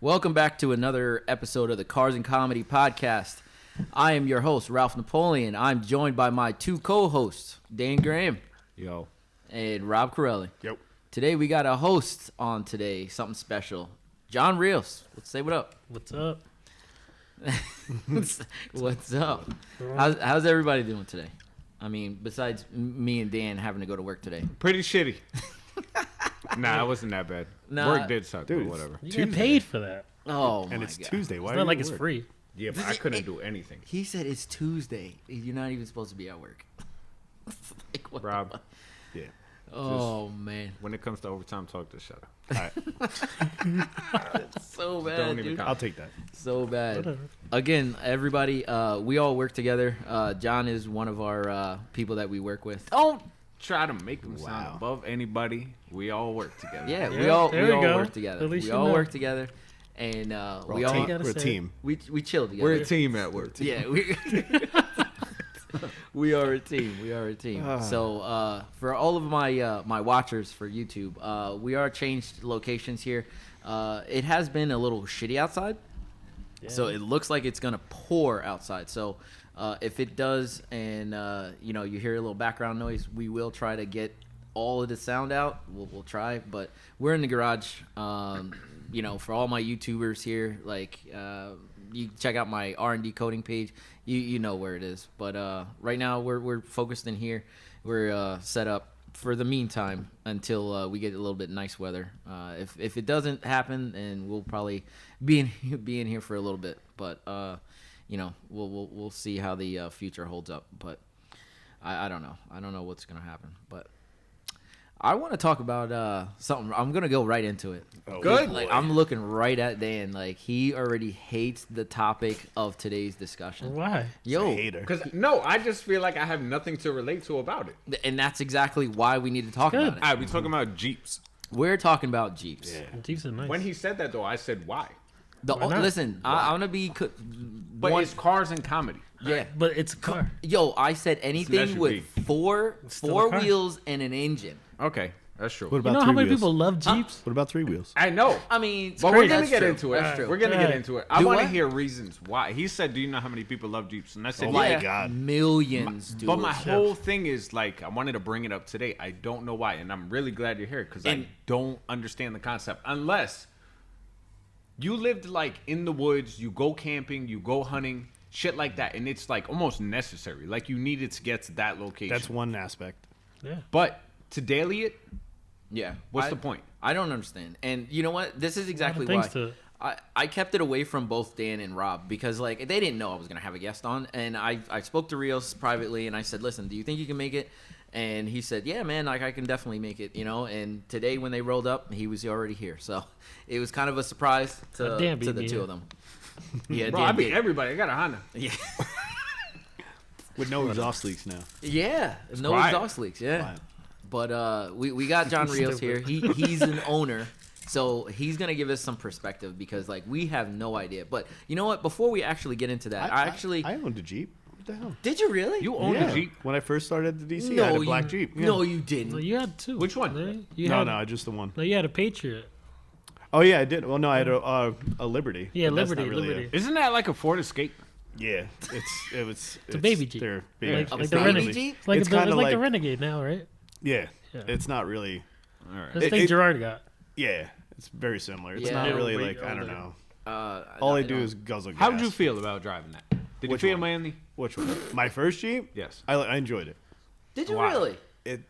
Welcome back to another episode of the Cars and Comedy Podcast. I am your host, Ralph Napoleon. I'm joined by my two co-hosts, Dan Graham. Yo. And Rob Corelli. Yep. Today we got a host on today, something special. John Rios. Let's say what up. What's up? What's up? How's everybody doing today? I mean, besides me and Dan having to go to work today. Pretty shitty. Nah, it wasn't that bad. Nah. Work did suck, Dude, but whatever. You get paid for that. Oh, And my it's God. Tuesday. Why It's are not you like at it's work? free. Yeah, but I couldn't do anything. He said it's Tuesday. You're not even supposed to be at work. Like, what the Rob, fuck? Yeah. Oh, man. when it comes to overtime talk, just shut up. All right. So bad, Don't even dude. count. I'll take that. So bad. Whatever. Again, everybody, we all work together. John is one of our people that we work with. Don't try to make them Wow. sound above anybody. We all work together. Yeah, we Yeah, all there you go. work together. At least We you all know. work together, and we We're all a team. gotta We're a say team. we chill together. We're a team at work. Yeah, we are a team. We are a team. So for all of my my watchers for YouTube, we are changed locations here. It has been a little shitty outside, so it looks like it's gonna pour outside. So if it does, and you hear a little background noise, we will try to get all of the sound out. We'll try, but we're in the garage. For all my YouTubers here, like you check out my R&D coding page. You know where it is. But right now we're focused in here. We're set up for the meantime until we get a little bit nice weather. If it doesn't happen, then we'll probably be in here for a little bit. But we'll see how the future holds up. But I don't know. I don't know what's gonna happen. But I want to talk about something. I'm gonna go right into it. Oh, Good. Like I'm looking right at Dan. Like he already hates the topic of today's discussion. Why? Yo, Hater. Because, no, I just feel like I have nothing to relate to about it. and that's exactly why we need to talk Good. about All it. right, we talking about Jeeps. We're talking about Jeeps. Yeah. Jeeps are nice. When he said that, though, I said why. Why not? Listen, I'm gonna be. But it's cars and comedy. Yeah. But it's a car. Yo, I said anything should with be. four still a car. wheels and an engine. Okay, that's true. What You about know three how many wheels? people love Jeeps? What about 3 wheels? I know. I mean, But we're crazy. gonna That's get true. into it. That's true. We're gonna get Yeah. into it. I Do want to what? hear reasons why. He said, "Do you know how many people love Jeeps?" And I said, Oh "Yeah." my God. Millions, dude. But my whole thing is like, I wanted to bring it up today. I don't know why, and I'm really glad you're here because I And- don't understand the concept unless you lived like in the woods, you go camping, you go hunting, shit like that, and it's like almost necessary. Like you needed to get to that location. That's one aspect. Yeah. But to daily it, Yeah. what's the point? I don't understand. And you know what? This is exactly things why I kept it away from both Dan and Rob because like they didn't know I was gonna have a guest on, and I spoke to Rios privately and I said, listen, do you think you can make it? And he said, yeah, man, like I can definitely make it, And today when they rolled up, he was already here, so it was kind of a surprise to Dan beat the me, two yeah. of them. Yeah, Bro, Dan I beat did. everybody. I got a Honda. Yeah, With no exhaust leaks now. yeah, no quiet. exhaust leaks. Yeah. Quiet. But we got John Rios here. He's an owner, so he's gonna give us some perspective because like we have no idea. But you know what? Before we actually get into that, I owned a Jeep. What the hell? did you really? You own Yeah. a Jeep? When I first started at the DC, I had a black Jeep. Yeah. No, you So didn't. you had two. Which one? Right? You No, had, no, just the one. No, you had a Patriot. Oh, yeah, I did. Well, no, I had a Liberty. Yeah, but that's not Liberty. really Liberty. Isn't that like a Ford Escape? Yeah, it's a baby Jeep. They're Yeah. big. Like, It's like not the baby Renegade. really- Jeep? It's like, It's the, kinda it's like the like- Renegade now, right? Yeah, Yeah. it's not really. All right. That's the It- thing it- Gerard got. Yeah, it's very similar. It's Yeah. not Yeah, really way like I don't older. know. I All they don't- do is guzzle gas. How did you feel about driving that? Did Which you feel one? manly? Which one? My first Jeep. Yes. I enjoyed it. Did you Wow. really?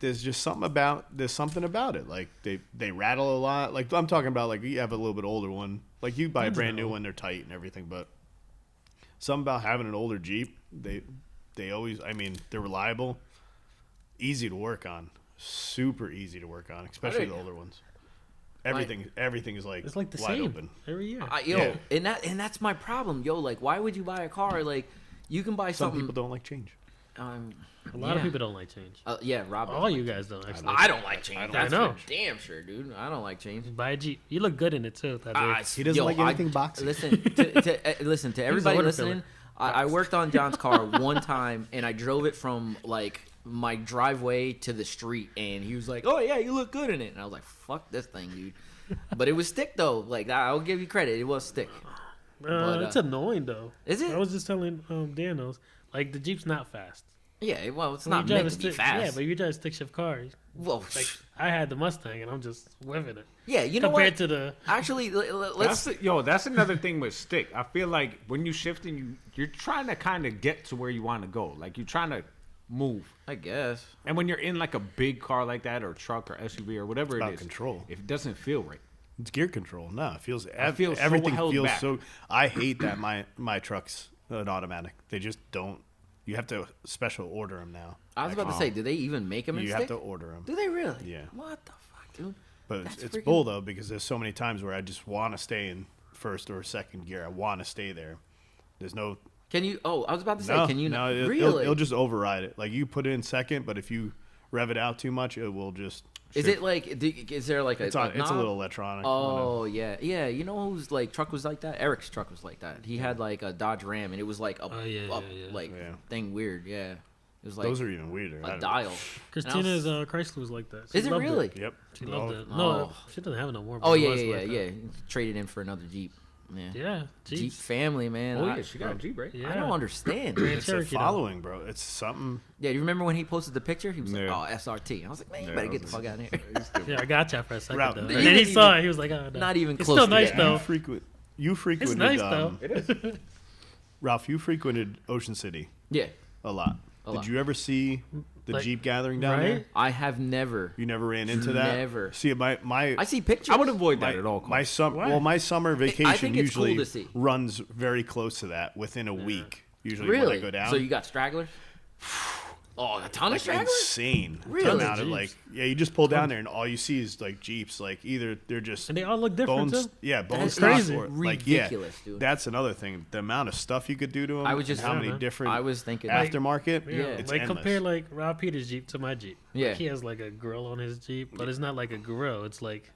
There's just something about it. Like they rattle a lot. Like I'm talking about like you have a little bit older one. Like you buy a brand new one, they're tight and everything. But something about having an older Jeep, they always. I mean, they're reliable, easy to work on, super easy to work on, especially Right. the older ones. Everything is like It's like the wide same open. every year. Yo, Yeah. and that's my problem. Yo, like, why would you buy a car? Like, you can buy Some something. people don't like change. A lot of people don't like change. Yeah, Rob. All you guys don't actually. I don't like change. I don't That's like for damn sure, dude. I don't like change. Buy a Jeep. You look good in it too. That day. He doesn't like anything boxy. Listen to everybody order listening. filler. I worked on John's car one time, and I drove it from like my driveway to the street, and he was like, "Oh yeah, you look good in it," and I was like, "Fuck this thing, dude." But it was stick though. Like I'll give you credit. It was stick. But, It's annoying though. Is it? I was just telling Danos, like the Jeep's not fast. Yeah. Well, it's When not you drive meant a to be stick- fast. Yeah, but you drive a stick shift car. well, Like I had the Mustang and I'm just whipping it. yeah. You know Compared what? to the Actually, let's. That's another thing with stick. I feel like when you shifting, you're trying to kind of get to where you want to go. Like you're trying to move. I guess. And when you're in like a big car like that, or truck, or SUV, or whatever about it is, control. if it doesn't feel right. It's gear control. No, it feels. feel so Everything held feels back. so. I hate that my truck's an automatic. They just don't. You have to special order them now. I was about to say, do they even make them in You stick? have to order them. Do they really? Yeah. What the fuck, dude? But That's it's freaking- bull though, because there's so many times where I just want to stay in first or second gear. I want to stay there. There's no. Can you? Oh, I was about to say, No, can you? no, Really? it'll just override it. Like you put it in second, but if you rev it out too much, it will just. Is shift. it like? Is there like a? It's on. It's a knob? little electronic. Oh yeah, yeah. You know whose like truck was like that? Eric's truck was like that. He had like a Dodge Ram, and it was like a yeah. like Yeah. thing weird. Yeah, it was like Those are even weirder. I a don't- dial. Christina's Chrysler was like that. She Is it loved really? Yep. She loved Oh, it. No, Oh. she doesn't have it no more. but Oh it yeah, was yeah, like yeah, that. yeah. Traded in for another Jeep. Yeah. Yeah, Jeep Jeeps. family, man. Oh I, yeah, she got a Jeep, right? Yeah. I don't understand. Grand It's a Cherokee, though. following, bro. It's something. Yeah, you remember when he posted the picture? He was like, Yeah. "Oh, SRT." I was like, "Man, you Yeah, better I get the was- fuck out of here." Yeah, I got you for a second Route- though. You And then he didn't saw even- it. He was like, "Oh, no." Not even It's close still to nice that. though. You frequented. It's nice though. It is. Ralph, you frequented Ocean City Yeah, a lot. A Did lot. you ever see the Like, Jeep gathering down right? there? I have never. You never ran into that. Never. See, my I see pictures. I would avoid my, that at all my costs. summer. Why? Well, my summer vacation it's cool usually to see. runs very close to that within a week. Usually when I Really? go down. So you got stragglers? Oh, a ton of like stragglers. insane. Really? Amount of, like, yeah, you just pull down there and all you see is like Jeeps. Like either they're just And they all look different bones. too. Yeah, bone is stock crazy. or like yeah. Ridiculous, dude. That's another thing. The amount of stuff you could do to them. I was just and how saying, many man. different. I was thinking. aftermarket. Yeah, it's like endless. compare like Rob Peters' Jeep to my Jeep. Yeah. Like, he has like a grill on his Jeep, but it's not like a grill. It's like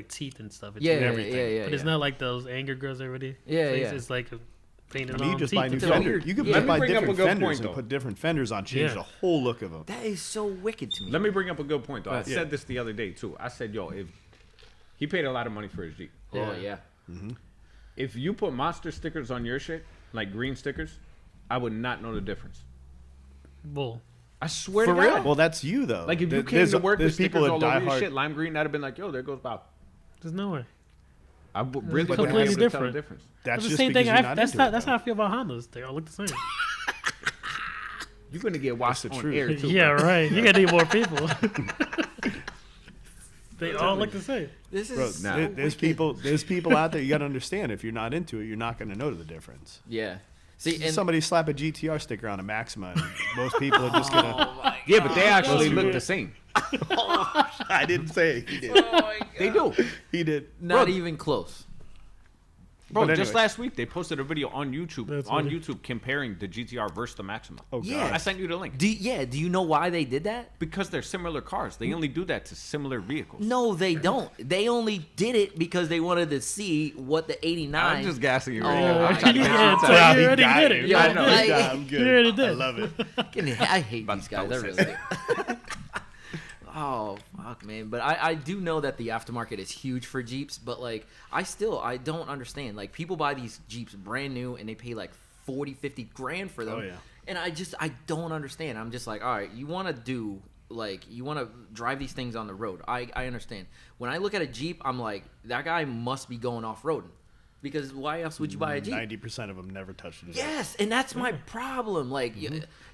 teeth and stuff. It's yeah, everything. yeah. But it's not like those anger grills already. Yeah, face. yeah. It's like a painted I mean, you on just teeth. buy new It's a fenders. weird- You could yeah. just Let buy me bring up a different good fenders point, and though. put different fenders on. Change Yeah. the whole look of them. That is so wicked to me. Let me bring up a good point though. I Yeah. said this the other day too. I said, yo, if he paid a lot of money for his Jeep. Oh yeah. If you put monster stickers on your shit, like green stickers, I would not know the difference. Bull. I swear For to real? God. Well, that's you though. Like if you came There's- to work with there's stickers people that all die over your hard. shit, lime green, I'd have been like, yo, there goes Bob. There's no way. I really It's wouldn't be able completely to tell the different. difference. That's That's the just same because thing. you're not That's into it, that's though. how I feel about Hondas. They all look the same. You're gonna get watched the on truth. air too. Yeah, bro. right. You gotta need more people. They all look the same. This Bro, is Nah. there's people out there. You got to understand. If you're not into it, you're not going to know the difference. yeah. See, and Somebody slap a GTR sticker on a Maxima, and most people are just gonna. oh my Yeah, but they actually Most look people- the same. I didn't say it. He did. Oh my God. They do. He did. Not Bro. even close. Bro, But just anyway. last week they posted a video on YouTube That's on funny. YouTube comparing the GTR versus the Maxima. Oh, Yeah. I sent you the link. Do you know why they did that? Because they're similar cars. They only do that to similar vehicles. No, they don't. They only did it because they wanted to see what the 89. I'm just gassing you Oh, right now. my I'm trying to God. get Yeah, you it's excited. like you he already got did it. it. Yeah, I know. Good I- job. I'm good. You already did. I love it. I hate About these to guys. I toast really it. do. Oh fuck, man! But I do know that the aftermarket is huge for Jeeps, but like I don't understand. Like people buy these Jeeps brand new and they pay like 40, 50 grand for them. Oh, yeah. And I don't understand. I'm just like, all right, you want to drive these things on the road. I understand. When I look at a Jeep, I'm like, that guy must be going off roading, because why else would you buy a Jeep? 90% of them never touched it. Yes, and that's my problem. Like,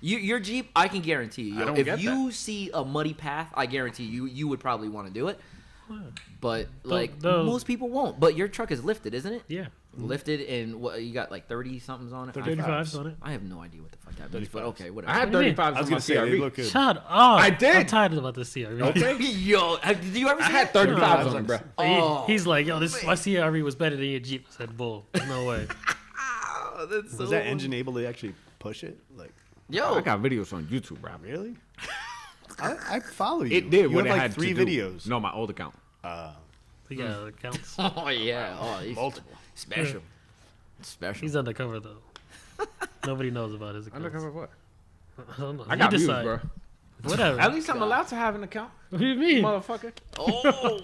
your Jeep, I can guarantee you. I don't If get you see a muddy path, I guarantee you would probably want to do it. But like most people won't. But your truck is lifted, isn't it? Yeah. Lifted, and what you got like 30 somethings on it. 35's on it. I have no idea what the fuck that means. But 35s. okay, whatever. I had What do you mean? 35s I was on my gonna say they CRV. look good. Shut up. I did. I'm tired about this CRV. Okay. Yo, did you ever I see had that? 35s on it, bro. Oh, He's like, yo, this my CRV was better than your Jeep. I said, bull. No way. Oh, that's Was that engine able to actually push it? Like, Yo, I got videos on YouTube, bro. really? I follow you. It did You what have it like had 3 to do. videos. No, my old account. Yeah, it counts. oh yeah, oh he's Multiple. special, special. He's undercover though. Nobody knows about his account. Undercover what? I don't know. I got you views, decide. bro. Whatever. At least I'm allowed to have an account, What do you mean? motherfucker. Oh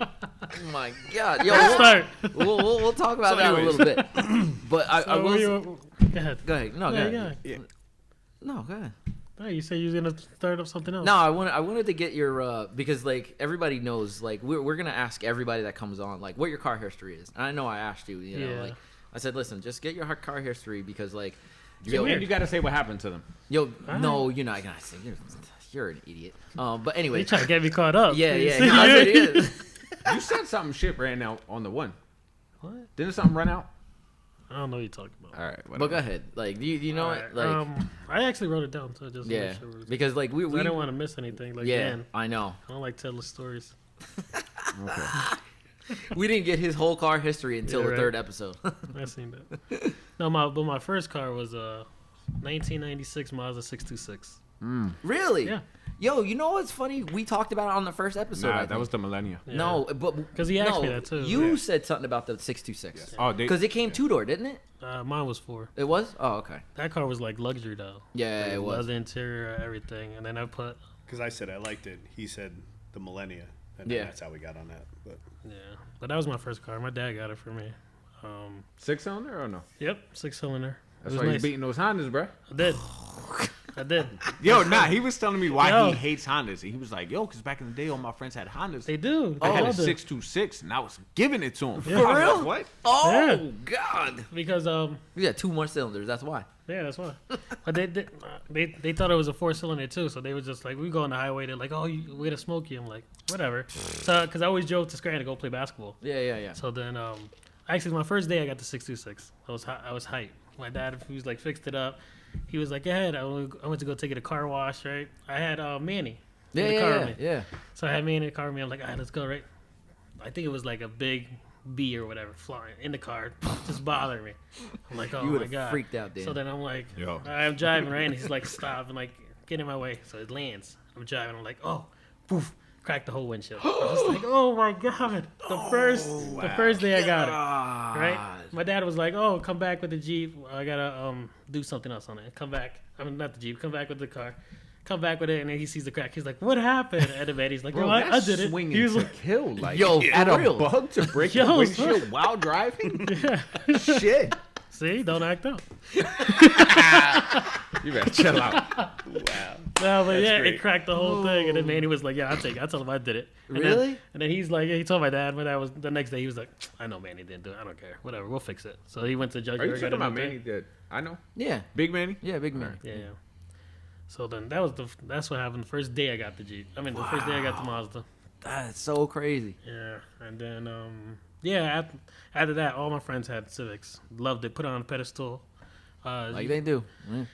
my God! Yo, Let's start. we'll talk about that anyways. a little bit. But I will. Go ahead. Go ahead. No, go Yeah, ahead. yeah. No, go ahead. Oh, you said you was gonna start up something else. No, I wanted to get your because like everybody knows, like we're gonna ask everybody that comes on like what your car history is. And I know I asked you, you know, Yeah. like I said, listen, just get your car history because like And you got to say what happened to them. no, you're not gonna say you're an idiot. But anyway, You trying to get me caught up? yeah, You yeah, see? that's what it is. You said something shit ran out on the one. What? Didn't something run out? I don't know what you're talking about. All right. But go ahead, like do you know it, like I actually wrote it down, so just to yeah, make sure it was- because like we I didn't want to miss anything. Like, yeah, man, I know. I don't like telling stories. Okay. We didn't get his whole car history until Yeah, the right. third episode. I seen that. No, my first car was 1996 Mazda 626. Really? Yeah. Yo, you know what's funny? We talked about it on the first episode. I Nah, think. that was the millennia. Yeah. No, but 'Cause he asked no, me that too. You Yeah. said something about the 626 Oh, because it came two door, didn't it? Mine was 4. It was. Oh, okay. That car was like luxury though. Yeah, it was. Leather interior, everything, and then I put Because I said I liked it. He said the Millennia. And then Yeah. that's how we got on that. But but that was my first car. My dad got it for me. 6-cylinder or no? Yep, 6-cylinder. That's it why was he's nice. beating those Hondas, bro. I did. Yo, nah, he was telling me why Yo. he hates Hondas. He was like, yo, because back in the day, all my friends had Hondas. They do. I They had a all do. 626, and I was giving it to him. Yeah. I was For real? like, what? Oh Yeah. God. Because Yeah, two more cylinders. That's why. yeah, that's why. But they thought it was a 4-cylinder too, so they were just like, we go on the highway. They're like, oh, we're gonna smoke you. I'm like, whatever. So because I always drove to Scranton to go play basketball. Yeah. So then, actually, my first day I got the 626. I was hyped. My dad, he was like fixed it up. He was like, go ahead. I went to go take it a car wash. Right. I had Manny in the car with me. Yeah. So I had Manny in the car with me. I'm like, all right, let's go. Right. I think it was like a big bee or whatever flying in the car, just bothering me. I'm like, oh You my would've god. freaked out, Dan. So then I'm like, Yo. I'm driving right, and he's like, stop, and like, get in my way. So it lands. I'm driving. I'm like, oh, poof, cracked the whole windshield. I was just like, oh my god, the first day I got it. Right? My dad was like, oh, come back with the Jeep. I gotta do something else on it. Come back. I mean, not the Jeep. Come back with the car. Come back with it, and then he sees the crack. He's like, what happened? And the man, he's like, Bro, yo, I that's did it. swinging He was to like, kill. Like, Yo, at for a real. bug to break Yo, the windshield while driving? yeah. Shit. See, don't act up. You better chill out. wow. No, but yeah, great. it cracked the whole thing. And then Manny was like, yeah, I'll take it. I'll tell him I did it. And Really? and then he's like, he told my dad. My dad was, the next day, he was like, I know Manny didn't do it. I don't care. Whatever. We'll fix it. So he went to Judge. Are you York, talking got about it Manny that I know? Yeah. Big Manny? Yeah. Big man. Yeah, yeah. So then that's what happened the first day I got the Jeep. I mean, the first day I got the Mazda. That's so crazy. Yeah. And then, yeah, after that, all my friends had Civics. Loved it. Put it on a pedestal. Like they do. Yeah.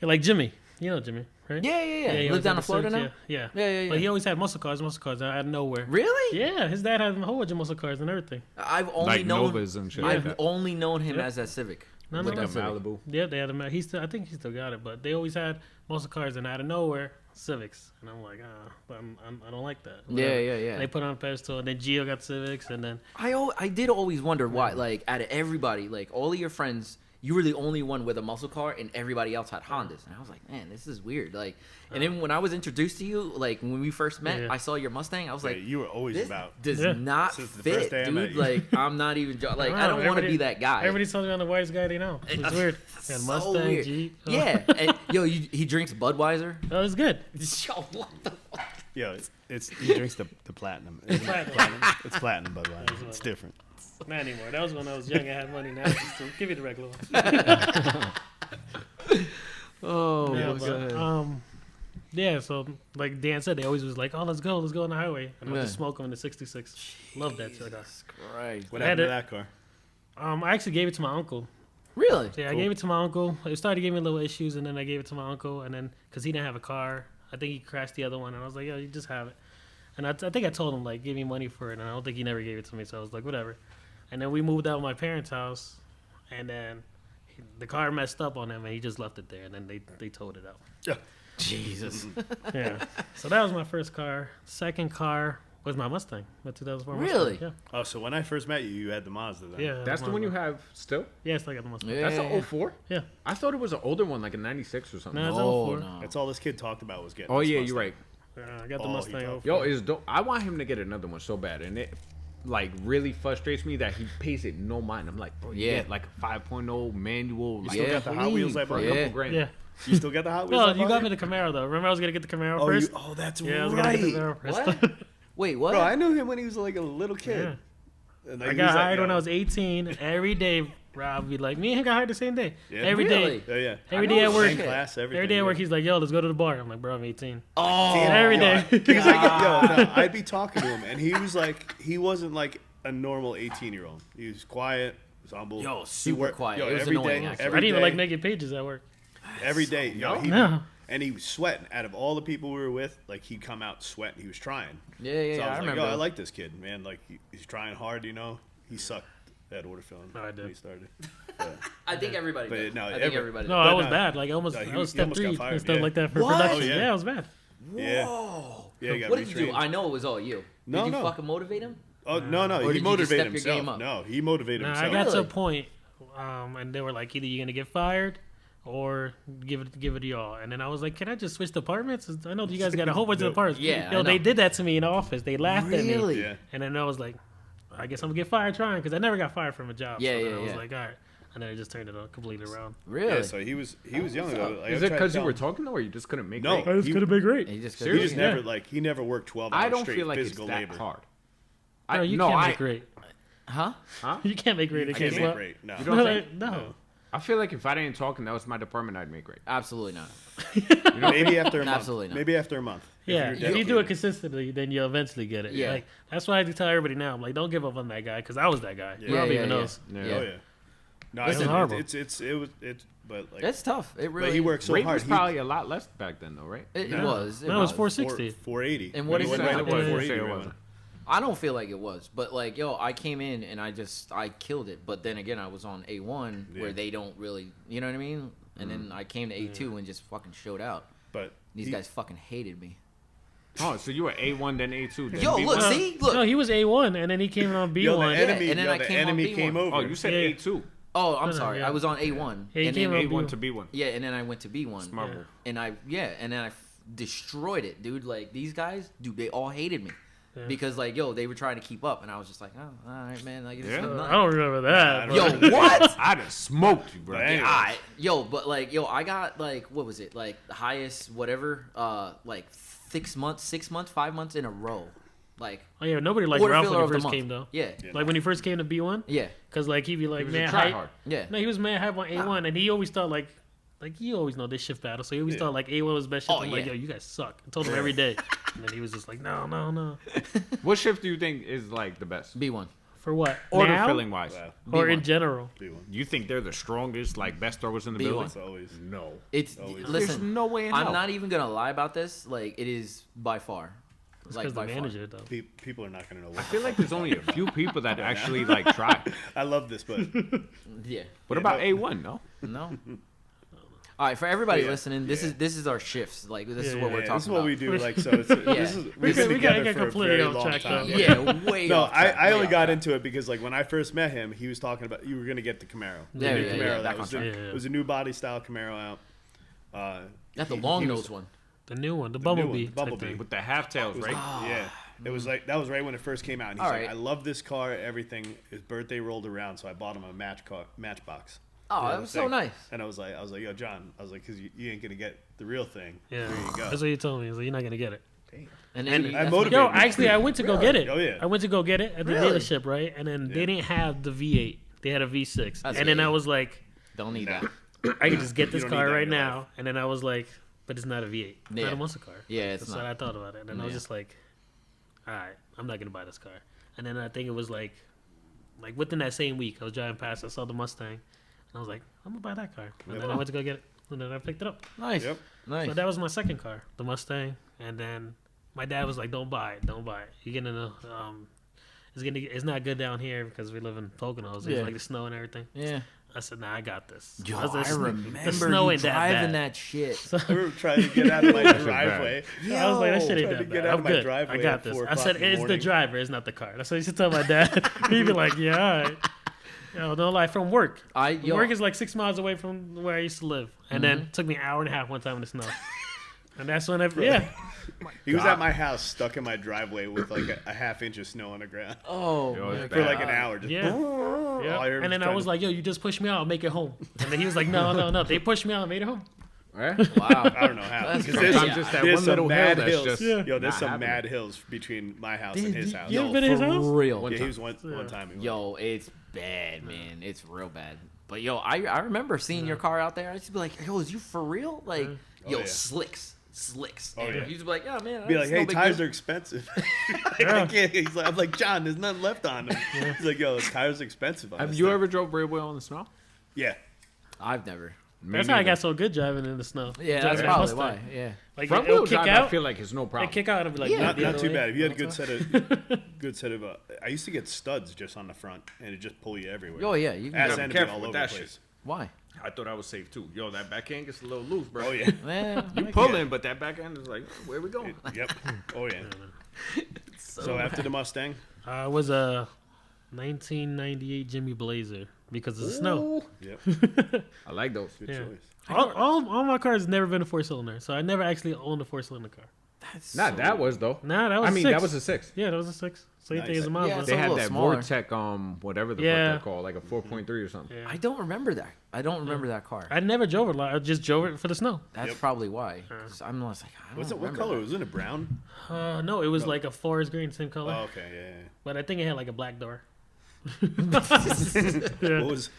Like Jimmy. You know Jimmy, right? Yeah. he Live always down had in the Florida Civics, now. Yeah. Yeah. But he always had muscle cars out of nowhere. Really? Yeah, his dad had a whole bunch of muscle cars and everything. I've only Like known. Novas and shit I've like that. only known him Yeah. as that Civic. No, With no, Like a that Civic. Malibu. Yeah, they had him. I think he still got it, but they always had muscle cars and out of nowhere Civics, and I'm like, I don't like that. Whatever. Yeah. And they put it on a pedestal, and then Gio got Civics, and then I did always wonder why, like, out of everybody, like, all of your friends, you were the only one with a muscle car, and everybody else had Hondas. And I was like, man, this is weird. Like, and then when I was introduced to you, like, when we first met, Yeah. I saw your Mustang. I was like, You were always this about. does Yeah. not Since the fit, first day I met dude. you. Like, I'm not even, like, I don't want to be that guy. Everybody's telling me I'm the whitest guy they know. It's weird. Got So Mustang, weird. Jeep. Yeah. And, yo, he drinks Budweiser. Oh, it's good. Yo, what the fuck? Yeah, he drinks the platinum. Platinum. It's platinum, Budweiser. It's different. Not anymore. That was when I was young. I had money. Now it's just give me the regular one. Oh, Yeah, go ahead. but, yeah, so like Dan said, they always was like, oh, let's go on the highway. And I would Yeah. just smoke them in the 66. Love that cigar. Christ. What I had happened to it- that car? I actually gave it to my uncle. Really? Yeah, I gave it to my uncle. It started giving me little issues, and then I gave it to my uncle, and then because he didn't have a car, I think he crashed the other one, and I was like, yo, you just have it. And I think I told him like, give me money for it, and I don't think he never gave it to me, so I was like, whatever. And then we moved out of my parents' house, and then the car messed up on him, and he just left it there, and then they towed it out. Jesus. Yeah. So that was my first car. Second car was my Mustang, my 2004 Really? Mustang. Oh, so when I first met you, you had the Mazda then. Yeah. That's the one you have still? Yeah, it's like I got the Mustang. Yeah. That's an 04? Yeah. I thought it was an older one, like a 96 or something. No, it's Oh, 04. no. That's all this kid talked about was getting. Oh, this yeah, Mustang. you're right. I got the Mustang. dope. Yo, is dope. I want him to get another one so bad, and it like really frustrates me that he pays it no mind. I'm like, bro, you Yeah. get like a 5.0 manual. You Like, still got the Hot Wheels I for bought? a Yeah. couple grand. Yeah. You still got the Hot Wheels? Well, I you bought got me the Camaro though. Remember I was gonna get the Camaro Oh, first. that's Yeah, I was right. gonna get the Camaro first. What? Wait, what? Bro, I knew him when he was like a little kid. Yeah. And, I he got was like, hired when yo. I was 18. Every day, Rob would be like, me and him got hired the same day. Yeah. Every day. Really? Yeah. Every I day know at work. shit. Class, everything. Every day at work, yeah. he's like, yo, let's go to the bar. I'm like, bro, I'm 18. Oh, Every Yo, day. Because no, I'd be talking to him, and he was like, he wasn't like a normal 18-year-old. He was quiet, was humble. Yo, He super worked- quiet. Yo, It was every annoying, day- actually. I every didn't even day- like making pages at work. Every day, yo, he No. and he was sweating. Out of all the people we were with, like he'd come out sweating. He was trying. Yeah, So yeah, I was I like, remember. yo, I like this kid, man. Like he's trying hard, you know. He sucked at order filling. No, I did. When he started. I think everybody But does. no, I think every- everybody No, does. I But was no. bad. Like, I No, was he step almost got 3 fired, and stuff yeah. like that for What? production. Oh, yeah. Yeah, I was bad. Yeah. Whoa. Yeah, he got What did you do? retrained. I know it was all you. No, did you no. fucking motivate him? Oh no, Or he did you just motivated step your game himself. up? No, he motivated Nah, himself. I got to a Really? point, and they were like, either you're gonna get fired or give it to y'all. And then I was like, can I just switch departments? I know you guys got a whole bunch of No. departments. Yeah, Yo, I they know. did that to me in the office. They laughed at me. Really? Yeah. And then I was like, I guess I'm gonna get fired trying because I never got fired from a job. Yeah, so then yeah, I was yeah. like, all right. And then I just turned it completely around. Really? Yeah, so he was young though. Like, Is I it tried because to you were tell him- talking, or you just couldn't make? No. rate? I just He- could have been great. He just He Seriously? just Yeah. never like he never worked 12 hours I don't straight feel like it's physical that labor. hard. Bro, you no, can't make rate. Huh? Huh? You can't make rate. You It can't can't make swap. rate. No. You don't think? No. I feel like if I didn't talk and that was my department, I'd make rate. Absolutely not. Maybe after a month. Absolutely not. Maybe after a month. Yeah, you're if you do dedicated. it consistently, then you'll eventually get it. Yeah. Like that's why I tell everybody now. I'm like, don't give up on that guy because I was that guy. Yeah. Rob Yeah, even yeah, knows. Yeah. Oh yeah. No, Listen, it's horrible. it's but like It's tough. It really. but he worked so rate hard. was probably a lot less back then, though, right? It No. was. No, it was 460. 480. And what When is he it went now? right away, Yeah, 480 yeah, right it away. wasn't. I don't feel like it was, but like, yo, I came in and I killed it. But then again, I was on A1 Yeah. where they don't really, you know what I mean? And then I came to A2 and just fucking showed out. But These he- guys fucking hated me. Oh, so you were A1 then A2 then Yo, B1? look, see, look. No, he was A1, and then he came on B1. Yo, the enemy, and then yo, I the came on enemy B1. came over. Oh, you said Yeah. A2. Oh, I'm No, no, sorry. yeah. I was on A1. Yeah, he and came then, on A1 B1. to B1. yeah, and then I went to B1. Smart Yeah. move. And I destroyed it, dude. Like these guys, dude, they all hated me. Yeah. Because like, yo, they were trying to keep up, and I was just like, oh, all right, man. Like, it's Yeah. nothing. I don't remember that. Yeah, I but- don't- Yo, what? I'd have smoked you, bro. But anyway. Alright, yo, but like, yo, I got like, what was it? Like the highest, whatever, like 6 months, 5 months in a row. Like, Oh yeah, nobody liked order Ralph filler when of he the first month. came though. Yeah, Like when he first came to B1, yeah, because like he'd be like, He was a man, try hype. hard. yeah. No, he was man hype on A1, and he always thought like you always know this shift battle, so he always Yeah. thought like A1 was best shift. Oh, I'm like, yeah. yo, you guys suck. I told him every day, and then he was just like, no. What shift do you think is like the best? B1. For what? Order Now? filling wise. Wow. Or B1. in general? B1. You think they're the strongest, like best throwers in the B1. building? It's always. No. It's Always. There's listen. no way in I'm hell. not even gonna lie about this. Like, it is by far. It's Like because by the far. manager though. People are not gonna know. I What feel like there's only a few people that actually like try. I love this, but Yeah. What Yeah, about no. A1? No. No. All right, for everybody Yeah, listening, this yeah. is our shifts. Like, this is Yeah, what yeah, we're yeah. talking this is what about. we do. Like so, it's, this is we've been we got together for a completely very off long track, time. though. Yeah, way. No, off track, I way only off got track. into it because like when I first met him, he was talking about you were gonna get the Camaro. The Yeah, new yeah, Camaro. yeah, that back was on the, track. Yeah, yeah. it was a new body style Camaro out. Not the he long was- nose one. The new one, the new one, Bumblebee. the type Bumblebee. thing. With the half tails, right? Yeah, it was like that was right when it first came out. And he's All like, right. I love this car. Everything. His birthday rolled around, so I bought him a Matchbox. Oh, that was so thing. nice. And I was like, yo, John. I was like, because you ain't gonna get the real thing. Yeah, There you go. that's what you told me. He's like, you're not gonna get it. And And then I that's motivated Yo, him. actually, I went to go get it. Oh, yeah. I went to go get it at the Really? dealership, right? And then they Yeah. didn't have the V8. They had a V6. That's and then gay. I was like, Don't need Nah. that. I could just get this don't need car that in right your now. life. And then I was like, but it's not a V8. It's Yeah. not a muscle car. Yeah, it's That's not. what I thought about it. And then I was Yeah. just like, all right, I'm not gonna buy this car. And then I think it was like within that same week, I was driving past, I saw the Mustang, and I was like, I'm gonna buy that car. And then I went to go get it, and then I picked it up. Nice. Yep. Nice. So that was my second car, the Mustang. And then my dad was like, "Don't buy it, don't buy it. You're gonna it's not good down here because we live in Poconos. It's Yeah. like the snow and everything." Yeah. I said, "Nah, I got this." Yo, was like, I "The remember snow you ain't that driving bad." that shit. So, I remember trying to get out of my driveway. I was like, "That shit Trying ain't to that get bad. out I'm of my good. driveway I got at this." 4 I said, o'clock in the "It's the morning. driver, it's not the car." That's what you should tell my dad. He'd be like, "Yeah, all right." Yo, don't lie. From work. Yo, Work is like 6 miles away from where I used to live, and then it took me an hour and a half one time in the snow. And that's when He was at my house, stuck in my driveway with like a half-inch of snow on the ground Oh, Yo, it's for bad. like an hour. Just all I heard And then I trying was to- like, yo, you just pushed me out, I'll make it home. And then he was like, no. They pushed me out and made it home. Right? wow. I don't know how. That's 'Cause crazy. Sometimes just that there's one some little hill mad that's hills. just Yeah. Yo, there's not some happening. mad hills between my house and his house. You ever been to his For house? real. Yeah, he was one time. He went. Yo, it's bad, man. It's real bad. But yo, I remember seeing your car out there. I used to be like, yo, is you for real? Like, yo, yeah. slicks. Oh, And yeah. you used to be like, yeah, man. Be like, that's hey, no big tires deal. are expensive. I can't. He's like, I'm like, John, there's nothing left on them. He's like, yo, the tires are expensive. On Have this you thing." ever drove rear wheel in the snow? Yeah. I've never. Me That's how I neither. got so good driving in the snow. Yeah, Driving that's that probably Mustang. why. Yeah. Like Front it'll wheel kick drive, out. I feel like it's no It problem. kick out and be like, Yeah. the Not other too way. bad. If you had a That's good set of, I used to get studs just on the front, and it just pull you everywhere. Oh yeah, you can Ass go. end careful all with over that the shit. place. Why? I thought I was safe too. Yo, that back end gets a little loose, bro. Oh yeah. Man, You pulling, but that back end is like, where we going? Yep. Oh yeah. So after the Mustang, It was a 1998 Jimmy Blazer because of the snow. yep, I like those. good Yeah. choice. All my cars never been a 4-cylinder, so I never actually owned a 4-cylinder car. that's Not so- that was though. Nah, that was I mean, a 6. that was a 6. Yeah, that was a 6. Same Nice. thing as a Mazda. Yeah, it's They a had little that smaller. Vortec, whatever the fuck Yeah. they're called, like a 4.3 or something. Yeah. I don't remember that. I don't remember that car. I never drove it a lot. I just drove it for the snow. That's Yep. probably why. 'Cause I'm just like, I don't What remember color that. was it? A brown? No, it was like a forest green, same color. Oh, okay, yeah. But I think it had like a black door. What was?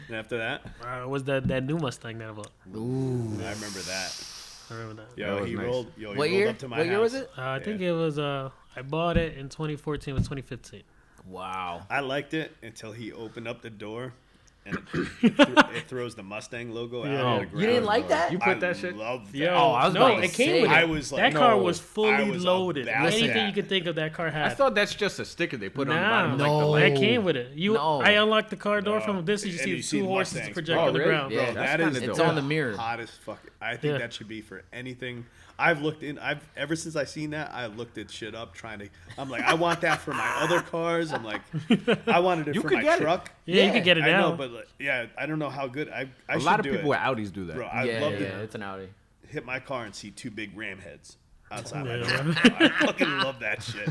And after that, It was that new Mustang that I bought. Ooh. I remember that. I remember that. Yo, That was he nice. rolled. Yo, he What rolled year? up to my What year house. was it? I think it was. I bought it in 2014 or 2015. Wow. I liked it until he opened up the door, and it throws the Mustang logo Yeah. out. Oh, of the ground. You didn't like that? You put that shit? Loved that. Yo, Oh, I was no, about to it came say. with it. I was like, that car no, was I fully was loaded. about Anything that. you could think of that car had. I thought that's just a sticker they put on the Nah. bottom. No. Like the That light. came with it. No. I unlocked the car door No. from this. You And see you the see two the horses Mustangs. project Oh, on the really? ground. Yeah. Bro, That's that is kinda It's dope. on the mirror. hot as fuck. I think Yeah. that should be for anything. I've looked in. Ever since I seen that, I looked at shit up trying to. I'm like, I want that for my other cars. I'm like, I wanted it You for could my get it. truck. Yeah, you can get it I now. know, but like, yeah, I don't know how good. I A should lot of do people it. with Audis do that. Bro, I'd Yeah, love yeah, to it's an Audi. hit my car and see two big ram heads outside. Yeah. my door. I fucking love that shit.